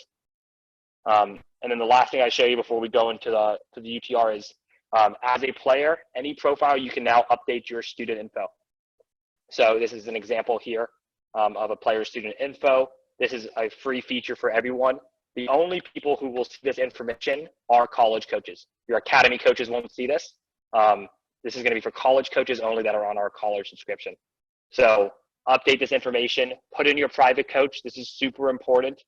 And then the last thing I show you before we go into the UTR is, as a player, any profile, you can now update your student info. So this is an example here of a player's student info. This is a free feature for everyone. The only people who will see this information are college coaches. Your academy coaches won't see this. This is going to be for college coaches only that are on our college subscription. So update this information, put in your private coach. This is super important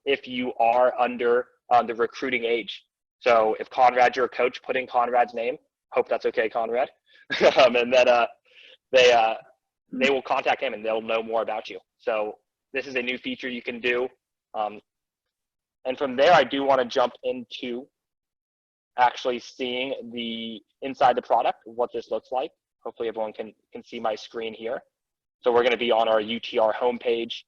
if you are under the recruiting age. So if Conrad's your coach, put in Conrad's name. Hope that's okay, Conrad. And then they will contact him and they'll know more about you. So this is a new feature you can do. And from there, I do want to jump into actually seeing the inside the product, what this looks like. Hopefully everyone can see my screen here. So we're going to be on our UTR homepage.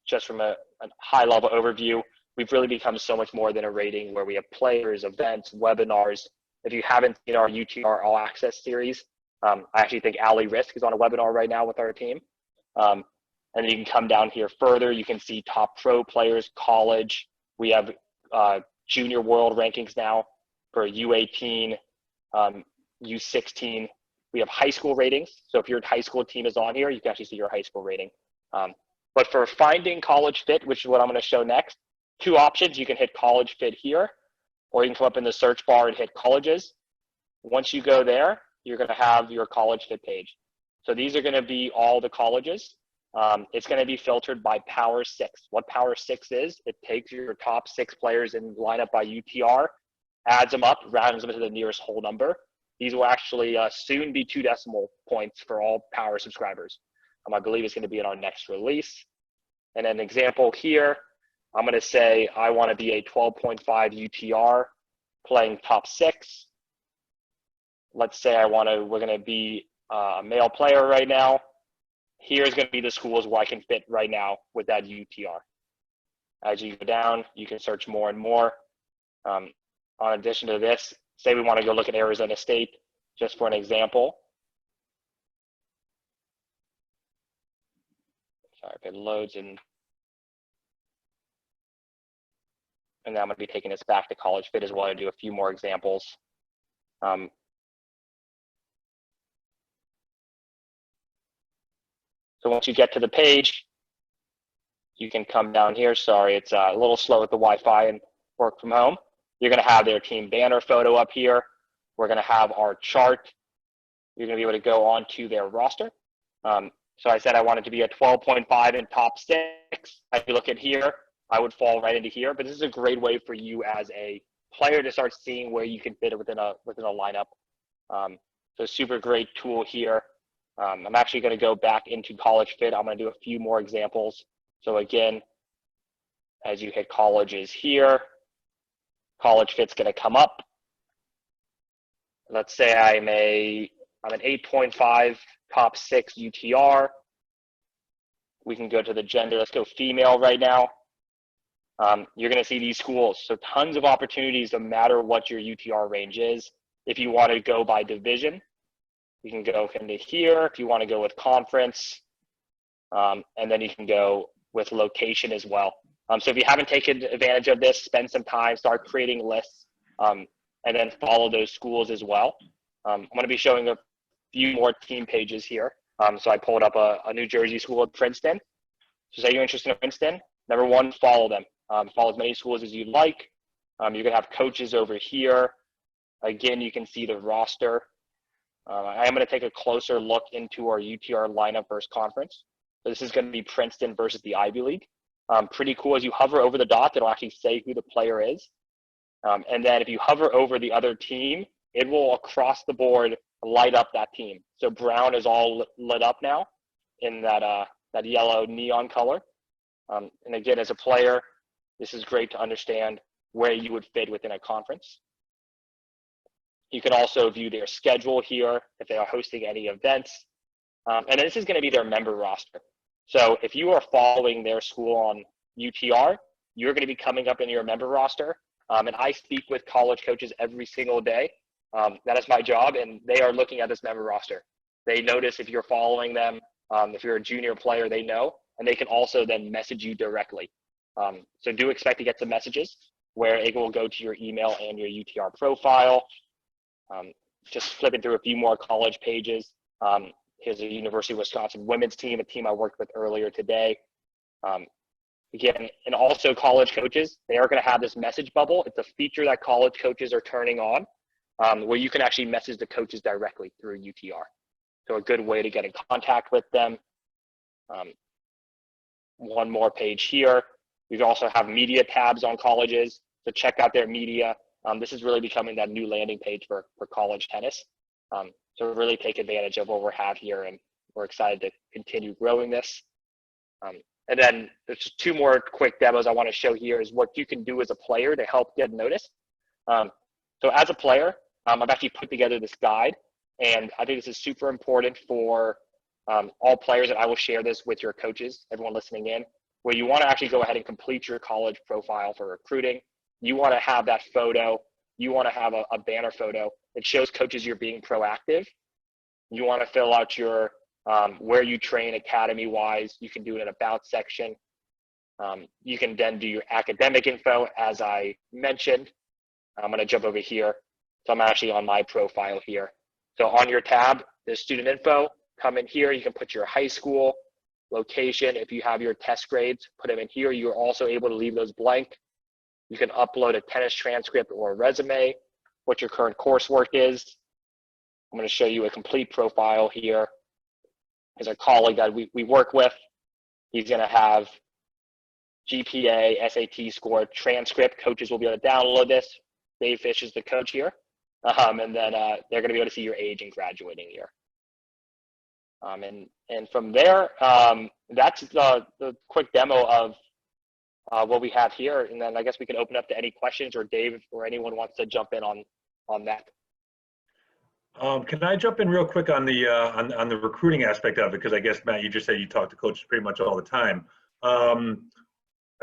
Just from a high level overview, we've really become so much more than a rating where we have players, events, webinars. If you haven't seen our UTR All Access series, I actually think Ali Risk is on a webinar right now with our team. And then you can come down here further. You can see top pro players, college. We have junior world rankings now for U18, U16. We have high school ratings. So if your high school team is on here, you can actually see your high school rating. But for finding college fit, which is what I'm going to show next, two options. You can hit college fit here, or you can come up in the search bar and hit colleges. Once you go there, you're going to have your college fit page. So these are going to be all the colleges. It's going to be filtered by Power 6. What Power 6 is, it takes your top 6 players in lineup by UTR, adds them up, rounds them to the nearest whole number. These will actually soon be 2 decimal points for all Power subscribers. I believe it's going to be in our next release. And an example here, I'm going to say I want to be a 12.5 UTR playing top 6. Let's say we're going to be a male player right now. Here's going to be the schools where I can fit right now with that UTR. As you go down, you can search more and more. In addition to this, say we want to go look at Arizona State, just for an example. Sorry if it loads and then I'm going to be taking this back to college fit as well to do a few more examples. So once you get to the page, you can come down here. Sorry, it's a little slow with the Wi-Fi and work from home. You're going to have their team banner photo up here. We're going to have our chart. You're going to be able to go on to their roster. So I said I wanted to be a 12.5 in top 6. If you look at here, I would fall right into here. But this is a great way for you as a player to start seeing where you can fit within a lineup. So super great tool here. I'm actually going to go back into college fit. I'm going to do a few more examples. So again, as you hit colleges here, college fit's going to come up. Let's say I'm an 8.5 top 6 UTR. We can go to the gender. Let's go female right now. You're going to see these schools. So tons of opportunities no matter what your UTR range is. If you want to go by division, you can go into here. If you want to go with conference, and then you can go with location as well. So if you haven't taken advantage of this, spend some time, start creating lists, and then follow those schools as well. I'm going to be showing a few more team pages here. So I pulled up a New Jersey school at Princeton. So say you're interested in Princeton, number one, follow them. Follow as many schools as you'd like. You're going to have coaches over here. Again, you can see the roster. I am going to take a closer look into our UTR lineup versus conference. So this is going to be Princeton versus the Ivy League. Pretty cool. As you hover over the dot, it'll actually say who the player is. And then if you hover over the other team, it will across the board light up that team. So brown is all lit up now in that yellow neon color. And again, as a player, this is great to understand where you would fit within a conference. You can also view their schedule here if they are hosting any events. And this is going to be their member roster. So if you are following their school on UTR, you're going to be coming up in your member roster. And I speak with college coaches every single day. That is my job, and they are looking at this member roster. They notice if you're following them. If you're a junior player, they know, and they can also then message you directly. So do expect to get some messages where it will go to your email and your UTR profile. Just flipping through a few more college pages. Here's a University of Wisconsin women's team, a team I worked with earlier today. Again, and also college coaches, they are going to have this message bubble. It's a feature that college coaches are turning on where you can actually message the coaches directly through UTR. So a good way to get in contact with them. One more page here. We also have media tabs on colleges, so check out their media. This is really becoming that new landing page for college tennis. So really take advantage of what we have here, and we're excited to continue growing this. And then there's just two more quick demos I want to show here is what you can do as a player to help get noticed. So as a player, I've actually put together this guide, and I think this is super important for all players, and I will share this with your coaches, everyone listening in, where you want to actually go ahead and complete your college profile for recruiting. You want to have that photo. You want to have a banner photo. It shows coaches you're being proactive. You want to fill out your where you train academy-wise. You can do an about section. You can then do your academic info, as I mentioned. I'm going to jump over here. So I'm actually on my profile here. So on your tab, there's student info. Come in here. You can put your high school, location. If you have your test grades, put them in here. You're also able to leave those blank. You can upload a tennis transcript or a resume, what your current coursework is. I'm going to show you a complete profile here. There's a colleague that we work with. He's going to have GPA, SAT score, transcript. Coaches will be able to download this. Dave Fish is the coach here. And then they're going to be able to see your age and graduating year. And from there, that's the quick demo of what we have here. And then I guess we can open up to any questions, or Dave or anyone wants to jump in on that. Can I jump in real quick on the recruiting aspect of it? Because I guess, Matt, you just said you talk to coaches pretty much all the time.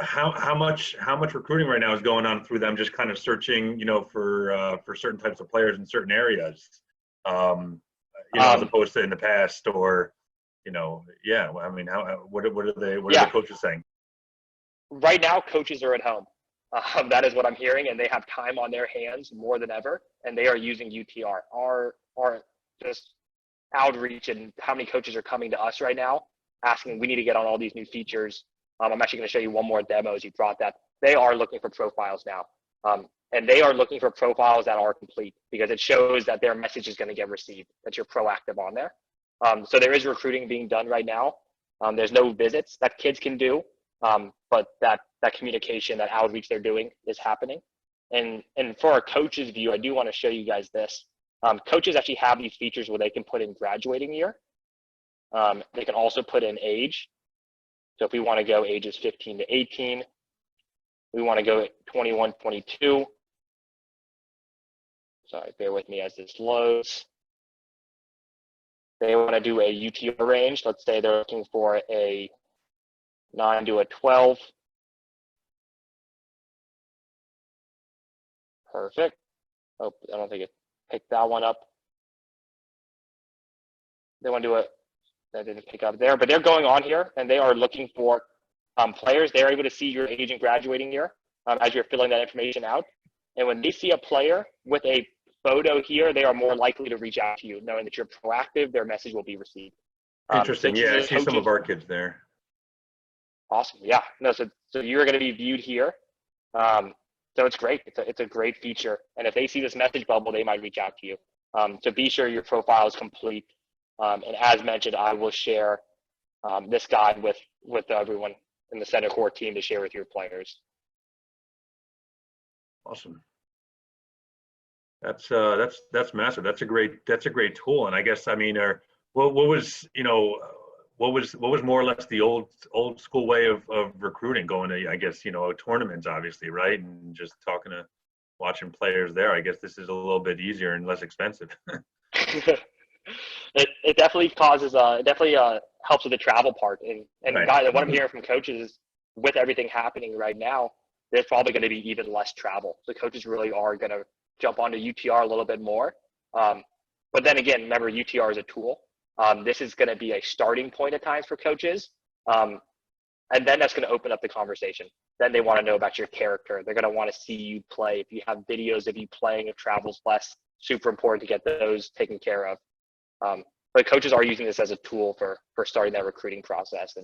How much recruiting right now is going on through them, just kind of searching, for certain types of players in certain areas, as opposed to in the past, or, yeah. I mean, what are the coaches saying? Right now, coaches are at home. That is what I'm hearing, and they have time on their hands more than ever, and they are using UTR. Our just outreach and how many coaches are coming to us right now asking, we need to get on all these new features. I'm actually going to show you one more demo as you brought that. They are looking for profiles now, and they are looking for profiles that are complete, because it shows that their message is going to get received, that you're proactive on there. So there is recruiting being done right now. There's no visits that kids can do, but that communication, that outreach they're doing is happening. And for our coaches' view, I do want to show you guys this. Coaches actually have these features where they can put in graduating year. They can also put in age. So if we want to go ages 15 to 18, we want to go 21, 22. Sorry, bear with me as this loads. They want to do a UTR range. Let's say they're looking for a 9 to a 12. Perfect. Oh, I don't think it picked that one up. They want to do it. That didn't pick up there, but they're going on here and they are looking for players. They're able to see your age and graduating year as you're filling that information out. And when they see a player with a photo here, they are more likely to reach out to you, knowing that you're proactive. Their message will be received. Interesting. Yeah, I see some of our kids there. Awesome. Yeah. No. So you're going to be viewed here. So it's great. It's a great feature. And if they see this message bubble, they might reach out to you. So be sure your profile is complete. And as mentioned, I will share this guide with everyone in the Centercourt team to share with your players. Awesome. That's massive. That's a great tool. And I guess, I mean, what was more or less the old school way of recruiting, going to, I guess, tournaments, obviously, right? And just watching players there. I guess this is a little bit easier and less expensive. It definitely causes helps with the travel part, and right. Guys, what I'm hearing from coaches is, with everything happening right now, there's probably going to be even less travel. So coaches really are going to jump onto UTR a little bit more. But then again, remember, UTR is a tool. This is going to be a starting point at times for coaches, and then that's going to open up the conversation. Then they want to know about your character. They're going to want to see you play. If you have videos of you playing, if travel's less, super important to get those taken care of. But coaches are using this as a tool for starting that recruiting process.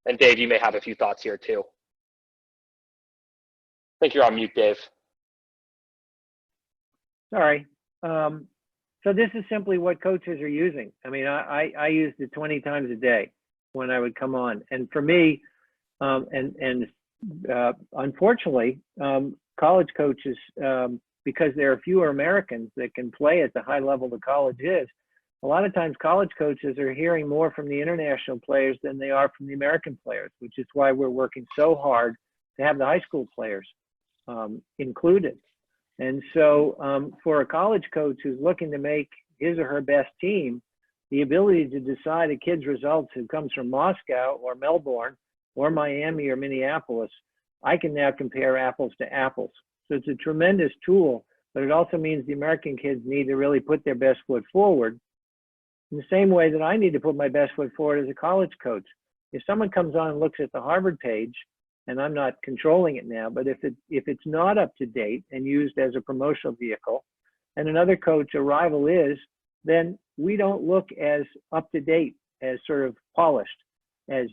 And Dave, you may have a few thoughts here too. I think you're on mute, Dave. Sorry. So this is simply what coaches are using. I mean, I use it 20 times a day. when I would come on. And for me, unfortunately, college coaches, because there are fewer Americans that can play at the high level the college is, a lot of times college coaches are hearing more from the international players than they are from the American players, which is why we're working so hard to have the high school players included. And so for a college coach who's looking to make his or her best team, the ability to decide a kid's results who comes from Moscow or Melbourne or Miami or Minneapolis, I can now compare apples to apples. So it's a tremendous tool, but it also means the American kids need to really put their best foot forward in the same way that I need to put my best foot forward as a college coach. If someone comes on and looks at the Harvard page, and I'm not controlling it now, but if it's not up to date and used as a promotional vehicle, and another coach, a rival is, then we don't look as up to date, as sort of polished as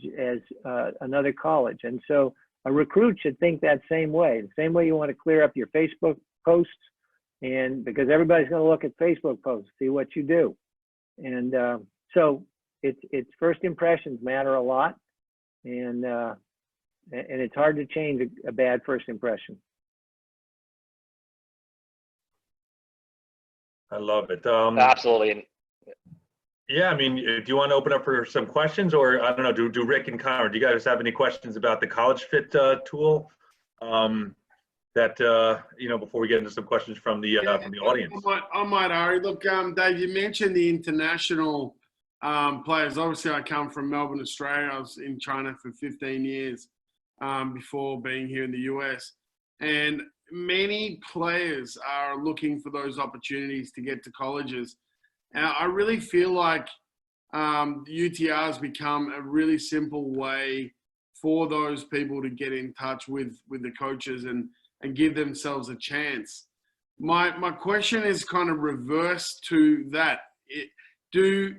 another college. And so a recruit should think that same way. The same way you want to clear up your Facebook posts, and because everybody's going to look at Facebook posts, see what you do. And so it's first impressions matter a lot, and it's hard to change a bad first impression. I love it. Absolutely. Yeah, I mean, do you want to open up for some questions, or I don't know, do Rick and Conrad, do you guys have any questions about the College Fit tool? Before we get into some questions from the audience. I might, Ari. Look, Dave, you mentioned the international players. Obviously, I come from Melbourne, Australia. I was in China for 15 years before being here in the US. And many players are looking for those opportunities to get to colleges. And I really feel like UTR has become a really simple way for those people to get in touch with the coaches and give themselves a chance. My question is kind of reverse to that. Do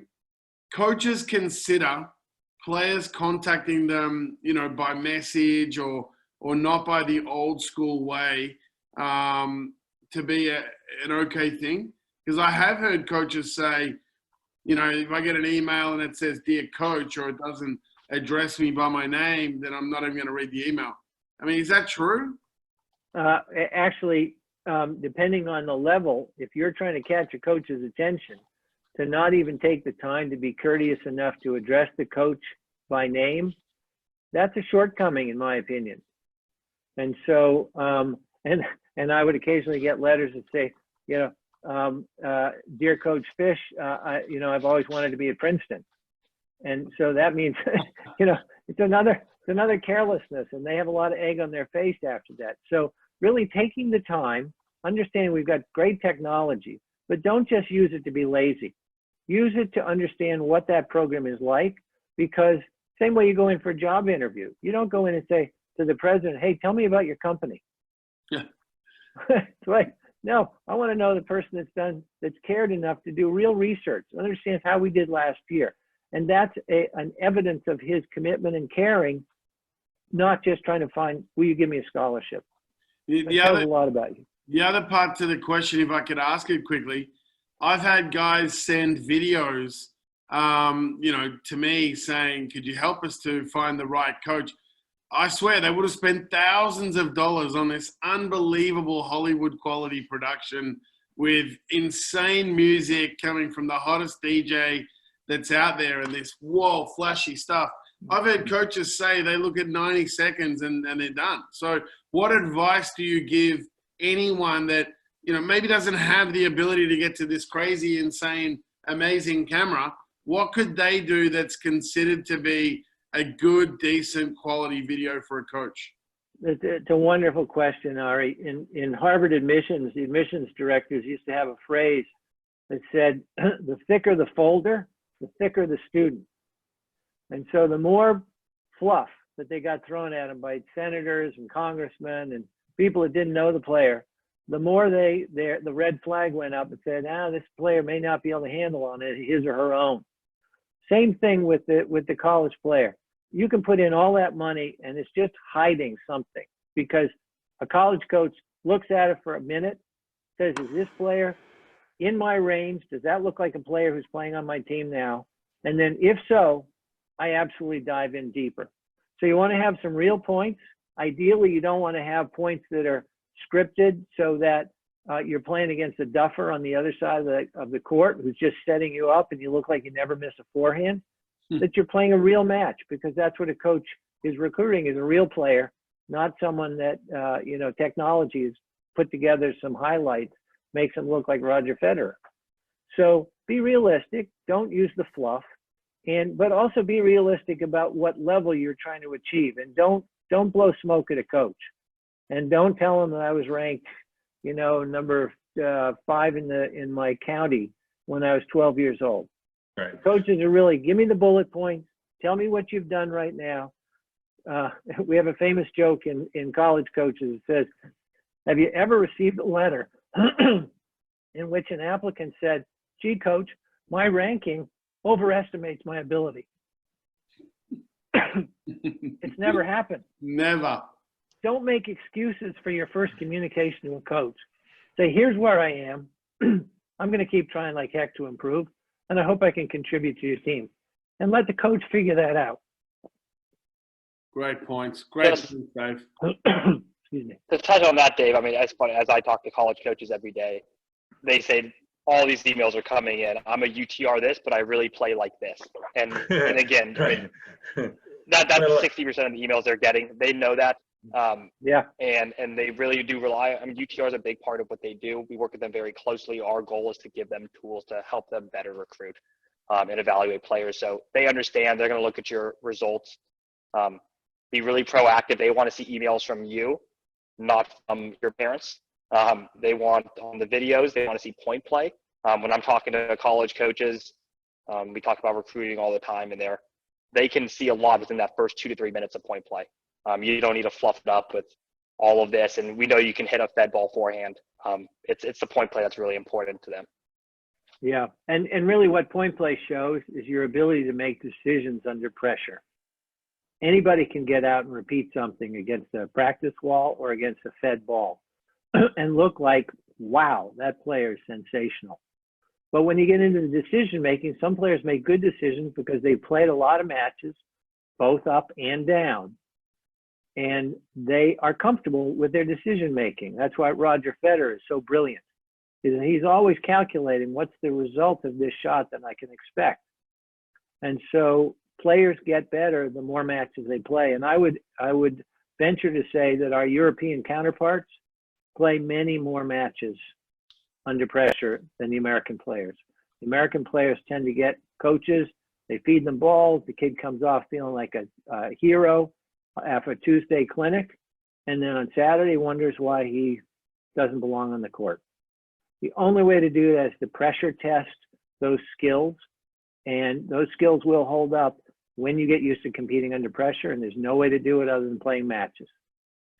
coaches consider players contacting them, by message or not by the old school way to be an okay thing? Because I have heard coaches say, if I get an email and it says, "Dear Coach," or it doesn't address me by my name, then I'm not even going to read the email. I mean, is that true? Actually, depending on the level, if you're trying to catch a coach's attention, to not even take the time to be courteous enough to address the coach by name, that's a shortcoming, in my opinion. And so, and I would occasionally get letters that say, "Dear Coach Fish, I've always wanted to be at Princeton," and so that means, it's another carelessness, and they have a lot of egg on their face after that. So really taking the time, understanding we've got great technology, but don't just use it to be lazy. Use it to understand what that program is like, because same way you go in for a job interview, you don't go in and say to the president, "Hey, tell me about your company." Yeah. It's like, no, I want to know the person that's cared enough to do real research, understands how we did last year. And that's an evidence of his commitment and caring, not just trying to find, will you give me a scholarship? That tells a lot about you. The other part to the question, if I could ask it quickly, I've had guys send videos, to me saying, "Could you help us to find the right coach?" I swear they would have spent thousands of dollars on this unbelievable Hollywood quality production with insane music coming from the hottest DJ that's out there and this, whoa, flashy stuff. I've heard coaches say they look at 90 seconds and they're done. So what advice do you give anyone that, maybe doesn't have the ability to get to this crazy, insane, amazing camera? What could they do that's considered to be a good, decent quality video for a coach? It's a wonderful question, Ari. In Harvard admissions, the admissions directors used to have a phrase that said, "The thicker the folder, the thicker the student." And so the more fluff that they got thrown at them by senators and congressmen and people that didn't know the player, the more the red flag went up and said, this player may not be able to handle on it, his or her own. Same thing with the college player. You can put in all that money and it's just hiding something, because a college coach looks at it for a minute, says, "Is this player in my range? Does that look like a player who's playing on my team now?" And then if so, I absolutely dive in deeper. So you want to have some real points. Ideally, you don't want to have points that are scripted so that you're playing against a duffer on the other side of the court who's just setting you up and you look like you never miss a forehand. That you're playing a real match, because that's what a coach is recruiting, is a real player, not someone that, technology has put together some highlights, makes him look like Roger Federer. So be realistic, don't use the fluff, but also be realistic about what level you're trying to achieve, and don't blow smoke at a coach, and don't tell him that I was ranked, number 5 in my county when I was 12 years old. Right. Coaches are really, give me the bullet points, tell me what you've done right now. We have a famous joke in college coaches that says, have you ever received a letter in which an applicant said, gee, coach, my ranking overestimates my ability? It's never happened. Never. Don't make excuses for your first communication to a coach. Say, here's where I am. I'm going to keep trying like heck to improve, and I hope I can contribute to your team. And let the coach figure that out. Great points. Great Yes. points, Dave. Excuse me. To touch on that, Dave, I mean, as I talk to college coaches every day, they say all these emails are coming in. I'm a UTR this, but I really play like this. And again, I mean, that's 60% of the emails they're getting. They know that. Yeah. And they really do rely. I mean, UTR is a big part of what they do. We work with them very closely. Our goal is to give them tools to help them better recruit and evaluate players. So they understand. They're going to look at your results. Be really proactive. They want to see emails from you, not from your parents. They want on the videos, they want to see point play. When I'm talking to college coaches, we talk about recruiting all the time, and they can see a lot within that first 2 to 3 minutes of point play. You don't need to fluff it up with all of this, and we know you can hit a fed ball forehand. It's the point play that's really important to them. Yeah, and really what point play shows is your ability to make decisions under pressure. Anybody can get out and repeat something against a practice wall or against a fed ball and look like, wow, that player is sensational. But when you get into the decision making, some players make good decisions because they played a lot of matches, both up and down, and they are comfortable with their decision making. That's why Roger Federer is so brilliant. He's always calculating what's the result of this shot that I can expect. And so players get better the more matches they play. And I would venture to say that our European counterparts play many more matches under pressure than the American players. The American players tend to get coaches, they feed them balls, the kid comes off feeling like a hero after a Tuesday clinic, and then on Saturday wonders why he doesn't belong on the court. The only way to do that is to pressure test those skills, and those skills will hold up when you get used to competing under pressure, and there's no way to do it other than playing matches.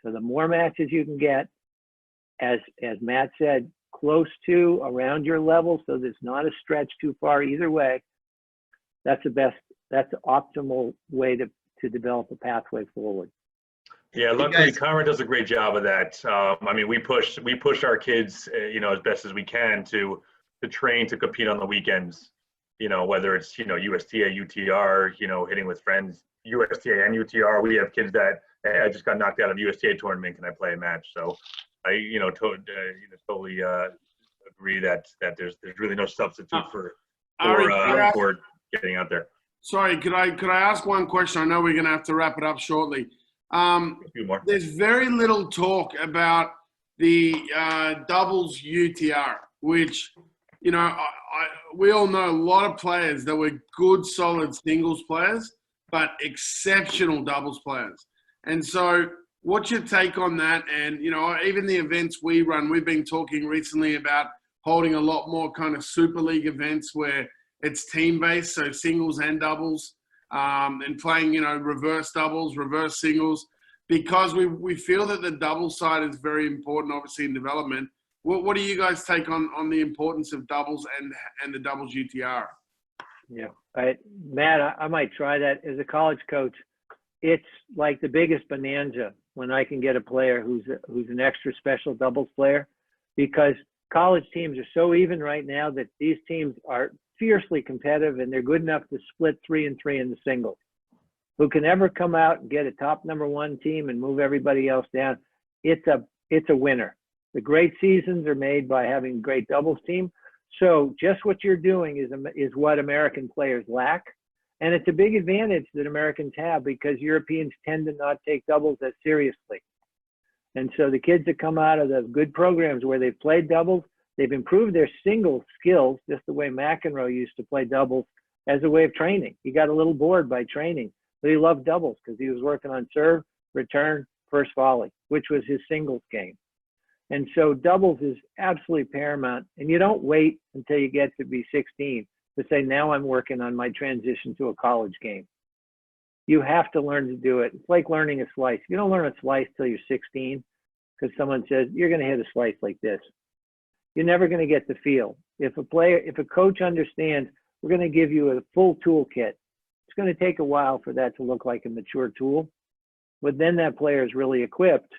So the more matches you can get, as Matt said, close to around your level, so there's not a stretch too far either way, that's the optimal way to develop a pathway forward. Yeah, luckily Conrad does a great job of that. I mean, we push our kids, as best as we can to train to compete on the weekends. Whether it's USTA, UTR, hitting with friends, USTA and UTR. We have kids that, hey, I just got knocked out of USTA tournament. Can I play a match? So I totally agree that there's really no substitute for getting out there. Sorry, could I ask one question? I know we're going to have to wrap it up shortly. A few more. There's very little talk about the Doubles UTR, which, we all know a lot of players that were good, solid singles players, but exceptional doubles players. And so what's your take on that? And, even the events we run, we've been talking recently about holding a lot more kind of Super League events where it's team-based, so singles and doubles, and playing, reverse doubles, reverse singles, because we feel that the double side is very important, obviously, in development. What do you guys take on the importance of doubles and the Doubles UTR? Yeah, Matt, I might try that as a college coach. It's like the biggest bonanza when I can get a player who's an extra special doubles player, because college teams are so even right now that these teams are fiercely competitive and they're good enough to split 3 and 3 in the singles. who can ever come out and get a top #1 team and move everybody else down, it's a winner. The great seasons are made by having a great doubles team. So just what you're doing is what American players lack. And it's a big advantage that Americans have because Europeans tend to not take doubles as seriously. And so the kids that come out of the good programs where they've played doubles, they've improved their single skills, just the way McEnroe used to play doubles as a way of training. He got a little bored by training, but he loved doubles because he was working on serve, return, first volley, which was his singles game. And so doubles is absolutely paramount. And you don't wait until you get to be 16 to say, now I'm working on my transition to a college game. You have to learn to do it. It's like learning a slice. You don't learn a slice till you're 16 because someone says, you're going to hit a slice like this. You're never going to get the feel. If a coach understands, we're going to give you a full toolkit. It's going to take a while for that to look like a mature tool, but then that player is really equipped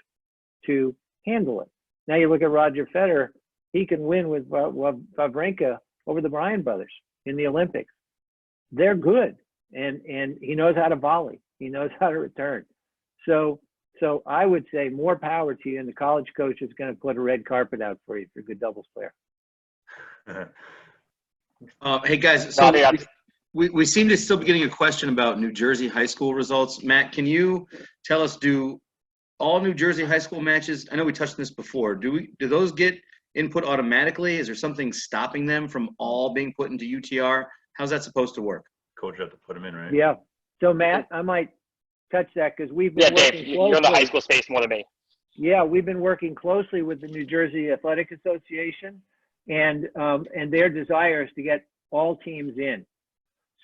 to handle it. Now you look at Roger Federer, he can win with Wawrinka over the Bryan brothers in the Olympics. They're good, and he knows how to volley. He knows how to return. So I would say more power to you, and the college coach is going to put a red carpet out for you if you're a good doubles player. Hey guys, so we seem to still be getting a question about New Jersey high school results. Matt, can you tell us, do all New Jersey high school matches, I know we touched on this before, do those get input automatically? Is there something stopping them from all being put into UTR? How's that supposed to work? Coach have to put them in, right? Yeah. So Matt, I might touch that because we've been working Dave, closely. you're in the high school space more than me. Yeah, we've been working closely with the New Jersey Athletic Association, and their desire is to get all teams in.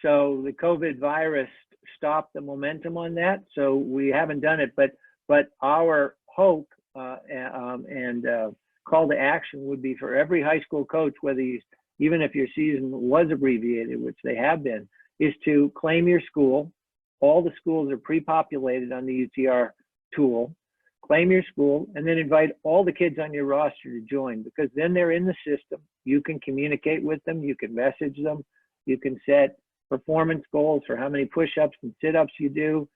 So the COVID virus stopped the momentum on that, so we haven't done it. But our hope and call to action would be for every high school coach, whether even if your season was abbreviated, which they have been, is to claim your school. All the schools are pre-populated on the UTR tool. Claim your school and then invite all the kids on your roster to join, because then they're in the system. You can communicate with them. You can message them. You can set performance goals for how many push-ups and sit-ups you do.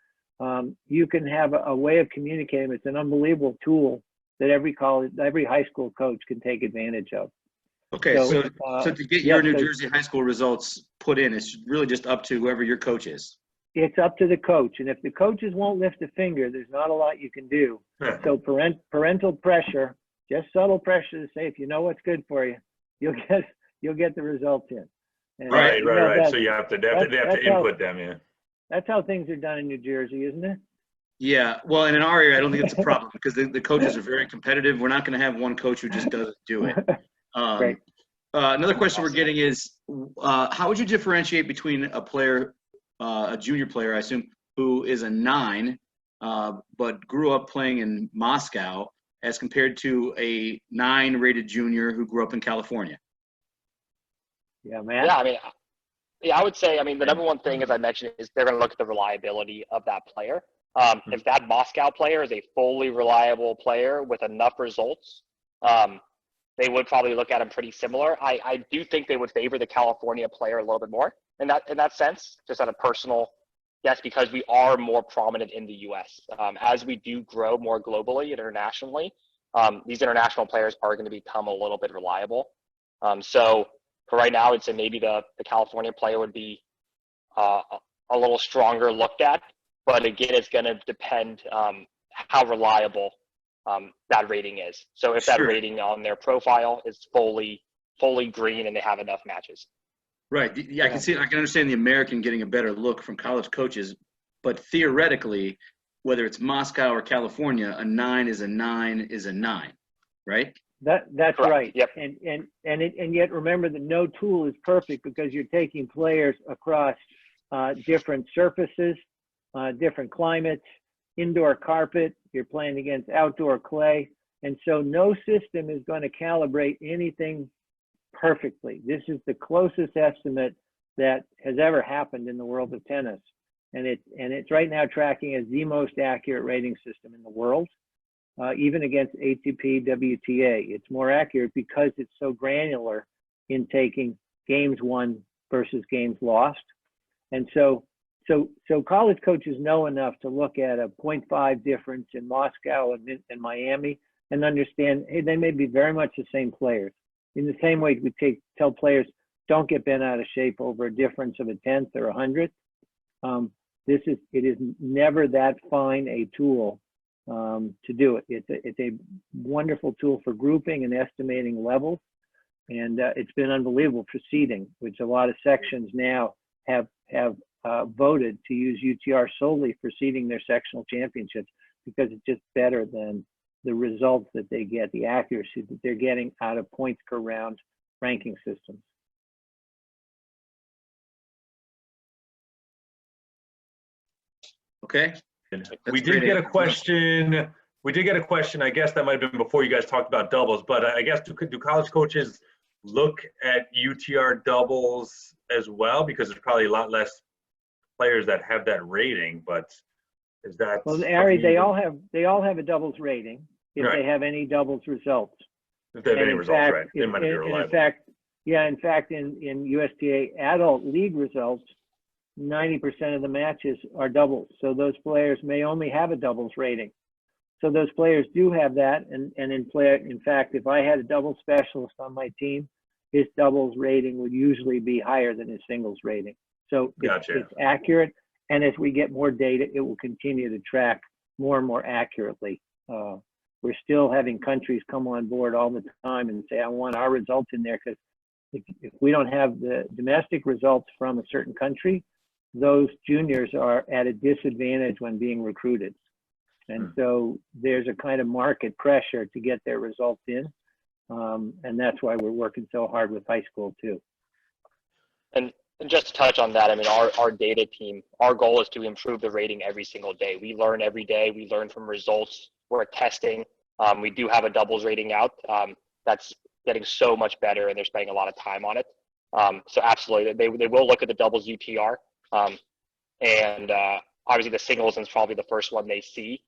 You can have a way of communicating. It's an unbelievable tool that every high school coach can take advantage of. Okay, so to get your New Jersey high school results put in, it's really just up to whoever your coach is. It's up to the coach, and if the coaches won't lift a finger, there's not a lot you can do. So parental pressure, just subtle pressure to say, if you know what's good for you, you'll get the results in. And right. So you have to input them, yeah. That's how things are done in New Jersey, isn't it? Yeah, well, and in our area, I don't think it's a problem because the coaches are very competitive. We're not going to have one coach who just doesn't do it. Great. Another question we're getting is, how would you differentiate between a player, a junior player, I assume, who is a 9, but grew up playing in Moscow, as compared to a 9-rated junior who grew up in California? Yeah, man. Yeah, I would say, the number one thing, as I mentioned, is they're going to look at the reliability of that player. If that Moscow player is a fully reliable player with enough results, they would probably look at him pretty similar. I do think they would favor the California player a little bit more in that sense, just on a personal guess, because we are more prominent in the U.S. As we do grow more globally, internationally, these international players are going to become a little bit reliable. So for right now, I'd say maybe the California player would be a little stronger looked at. But again, it's going to depend how reliable that rating is. So if that rating on their profile is fully green and they have enough matches. Right. Yeah, I can understand the American getting a better look from college coaches, but theoretically, whether it's Moscow or California, a 9 is a 9 is a 9, right? That's Correct. right. Yep. And yet remember that no tool is perfect because you're taking players across different surfaces, different climates, indoor carpet, you're playing against outdoor clay. And so no system is going to calibrate anything perfectly. This is the closest estimate that has ever happened in the world of tennis. And it's right now tracking as the most accurate rating system in the world, even against ATP, WTA. It's more accurate because it's so granular in taking games won versus games lost. And so so college coaches know enough to look at a 0.5 difference in Moscow and Miami and understand, hey, they may be very much the same players. In the same way we tell players, don't get bent out of shape over a difference of a tenth or 100th. It is never that fine a tool to do it. It's a wonderful tool for grouping and estimating levels. And it's been unbelievable for seeding, which a lot of sections now have voted to use UTR solely for seeding their sectional championships because it's just better than the results that they get, the accuracy that they're getting out of points per round ranking systems. Okay. We did get a question. We did get a question. I guess that might have been before you guys talked about doubles, but I guess do college coaches look at UTR doubles as well? Because there's probably a lot less players that have that rating, but is that? Well, Ari, they all have a doubles rating if Right. they have any doubles results. If they have And any in results, fact, right? They might be reliable. in fact, in USTA adult league results, 90% of the matches are doubles. So those players may only have a doubles rating. So those players do have that. And in fact, if I had a doubles specialist on my team, his doubles rating would usually be higher than his singles rating. So Gotcha. it's accurate. And as we get more data, it will continue to track more and more accurately. We're still having countries come on board all the time and say, I want our results in there, because if we don't have the domestic results from a certain country, those juniors are at a disadvantage when being recruited. And so there's a kind of market pressure to get their results in. And that's why we're working so hard with high school too. And just to touch on that, I mean, our data team, our goal is to improve the rating every single day. We learn every day. We learn from results. We're testing. We do have a doubles rating out. That's getting so much better, and they're spending a lot of time on it. So absolutely, they will look at the doubles UTR. And obviously the singles is probably the first one they see.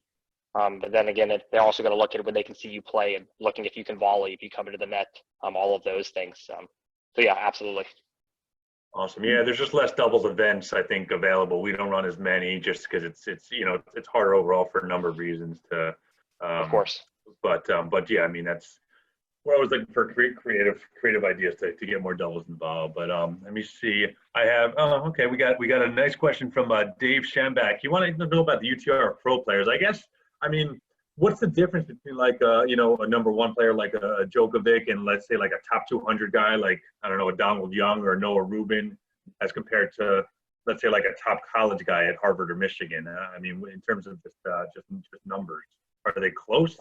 But then again, they're also going to look at it when they can see you play and looking if you can volley, if you come into the net, all of those things. So yeah, absolutely. Awesome. Yeah, there's just less doubles events, I think, available. We don't run as many just because it's harder overall for a number of reasons to. Of course. But yeah, I mean, we're always looking for creative ideas to get more doubles involved. But let me see. I have okay. We got a nice question from Dave Schembach. You want to know about the UTR pro players? I guess. I mean, what's the difference between like a number one player like a Djokovic and let's say like a top 200 guy like I don't know a Donald Young or Noah Rubin as compared to let's say like a top college guy at Harvard or Michigan? I mean, in terms of just numbers, are they close?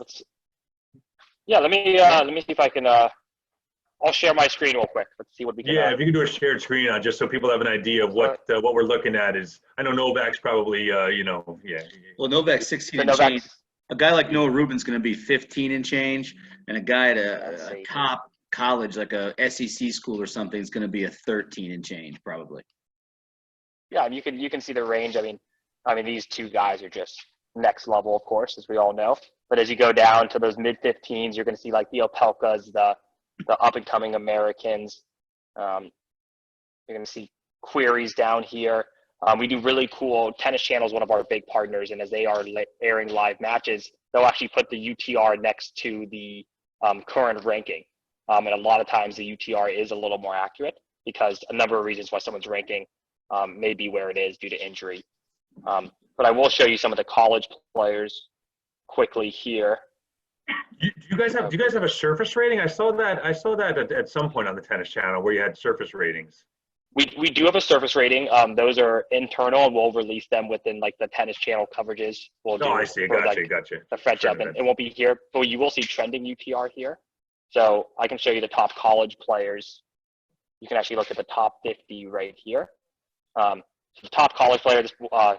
Yeah, let me see if I can. I'll share my screen real quick. Let's see what we can. Yeah, if you can do a shared screen on just so people have an idea of what we're looking at is. I know Novak's probably yeah. Well, Novak's 16 and Novak, change. A guy like Noah Rubin's going to be 15 and change, and a guy at a top college like a SEC school or something is going to be a 13 and change probably. Yeah, and you can see the range. I mean these two guys are just next level, of course, as we all know. But as you go down to those mid 15s, you're going to see like the Opelkas, the up and coming Americans. You're going to see queries down here. We do really cool. Tennis Channel is one of our big partners, and as they are airing live matches, they'll actually put the UTR next to the current ranking. And a lot of times the UTR is a little more accurate because a number of reasons why someone's ranking may be where it is due to injury. But I will show you some of the college players quickly here. Do you guys have a surface rating? I saw that at some point on the Tennis Channel where you had surface ratings. We do have a surface rating. Those are internal, and we'll release them within like the Tennis Channel coverages. I see. Gotcha. The French Open. It won't be here, but you will see trending UTR here. So I can show you the top college players. You can actually look at the top 50 right here. So the top college player, this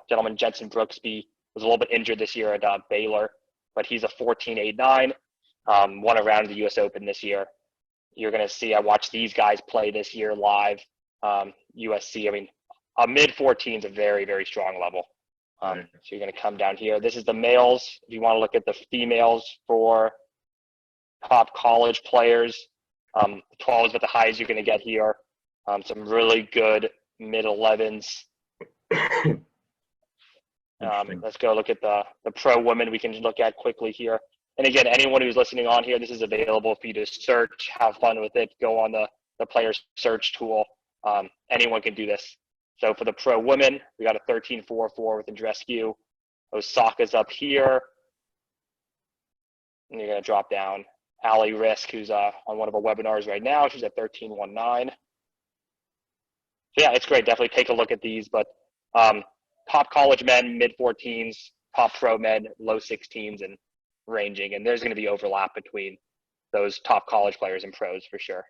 gentleman Jensen Brooksby, was a little bit injured this year at Baylor, but he's a 14.89. Won a round of the U.S. Open this year. You're going to see, I watched these guys play this year live. USC, I mean, a mid 14 is a very, very strong level. So you're going to come down here. This is the males. If you want to look at the females for top college players, 12 is about the highs you're going to get here. Some really good mid 11s. Interesting. Let's go look at the pro women we can look at quickly here. And again, anyone who's listening on here, this is available for you to search, have fun with it, go on the player search tool. Anyone can do this. So for the pro women, we got a 13.44 with Andrescu. Osaka's up here. And you're going to drop down Ali Risk, who's on one of our webinars right now. She's at 13.19. Yeah, it's great. Definitely take a look at these. But top college men, mid-14s, top pro men, low 16s, and ranging. And there's going to be overlap between those top college players and pros for sure.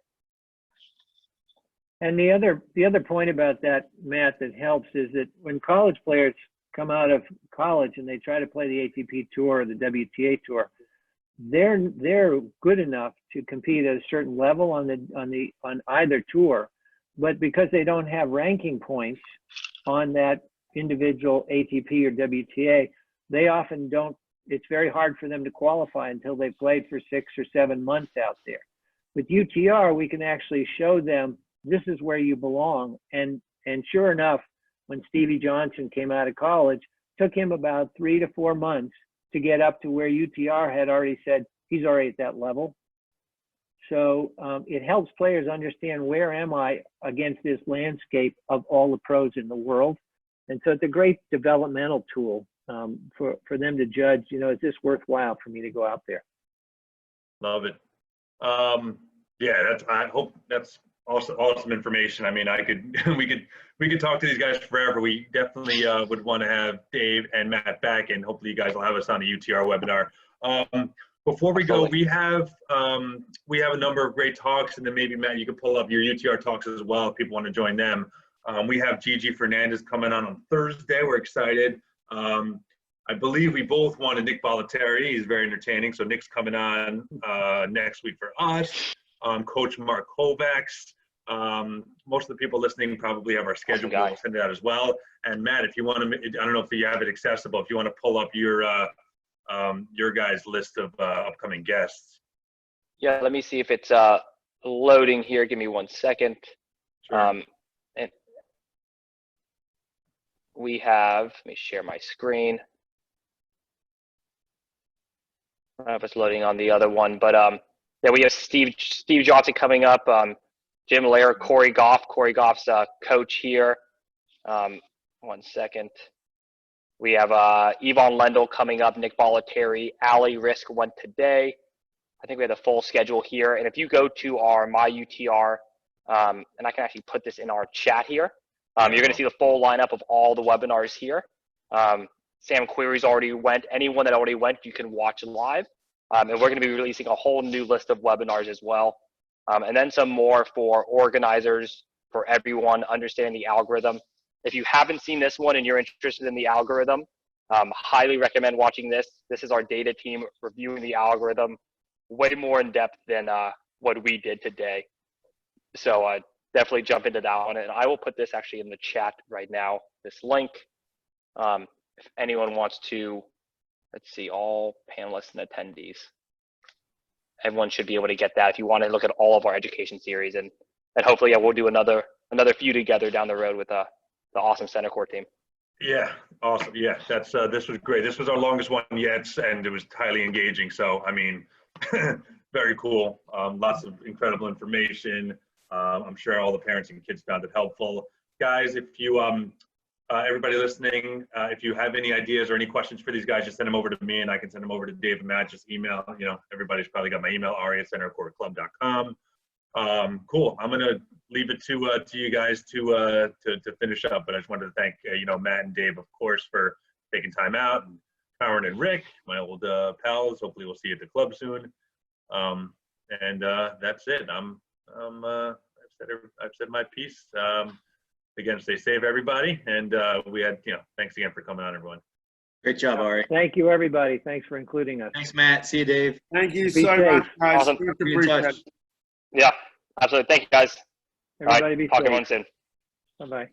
And the other point about that, Matt, that helps is that when college players come out of college and they try to play the ATP Tour or the WTA Tour, they're good enough to compete at a certain level on either tour, but because they don't have ranking points on that individual ATP or WTA, they often don't. It's very hard for them to qualify until they've played for 6 or 7 months out there. With UTR, we can actually show them this is where you belong. And sure enough, when Stevie Johnson came out of college, took him about 3 to 4 months to get up to where UTR had already said he's already at that level. So it helps players understand where am I against this landscape of all the pros in the world. And so it's a great developmental tool for them to judge, is this worthwhile for me to go out there? Love it. Yeah, I hope that's awesome information. I mean, we could talk to these guys forever. We definitely would want to have Dave and Matt back, and hopefully you guys will have us on a UTR webinar. Before we go, we have a number of great talks, and then maybe Matt, you can pull up your UTR talks as well if people want to join them. We have Gigi Fernandez coming on Thursday. We're excited. I believe we both wanted Nick Bollettieri. He's very entertaining. So Nick's coming on next week for us. Coach Mark Kovacs. Most of the people listening probably have our schedule. We'll send it out as well. And Matt, if you want to, I don't know if you have it accessible, if you want to pull up your guys' list of upcoming guests. Yeah, let me see if it's loading here. Give me 1 second. Sure. And we have, let me share my screen. I don't know if it's loading on the other one, but yeah, we have Steve Johnson coming up, Jim Lair, Corey Goff. Corey Goff's coach here. 1 second. We have Yvonne Lendl coming up, Nick Bollettieri, Ali Risk went today. I think we have the full schedule here. And if you go to our My UTR, and I can actually put this in our chat here, you're going to see the full lineup of all the webinars here. Sam Queries already went. Anyone that already went, you can watch live. And we're going to be releasing a whole new list of webinars as well. And then some more for organizers, for everyone, understanding the algorithm. If you haven't seen this one and you're interested in the algorithm, highly recommend watching this. This is our data team reviewing the algorithm way more in depth than what we did today. So definitely jump into that one. And I will put this actually in the chat right now, this link. If anyone wants to, let's see, all panelists and attendees. Everyone should be able to get that if you want to look at all of our education series. And hopefully we'll do another few together down the road with the awesome Centercourt team. Yeah, awesome. Yeah, that's this was great. This was our longest one yet, and it was highly engaging. So, I mean, very cool. Lots of incredible information. I'm sure all the parents and kids found it helpful. Guys, if you everybody listening, if you have any ideas or any questions for these guys, just send them over to me, and I can send them over to Dave and Matt. Just email. Everybody's probably got my email, ari@centercourtclub.com. Cool. I'm gonna leave it to you guys to finish up, but I just wanted to thank Matt and Dave, of course, for taking time out, and Conrad and Rick, my old pals. Hopefully, we'll see you at the club soon. And that's it. I've said my piece. Again, stay safe, everybody, and thanks again for coming on, everyone. Great job, Ari. Thank you, everybody. Thanks for including us. Thanks, Matt. See you, Dave. Thank you Be so safe. much, guys. Awesome. Much Be in touch. appreciated. Yeah, absolutely. Thank you, guys. Everybody All right, be talk to safe. everyone soon. Bye-bye.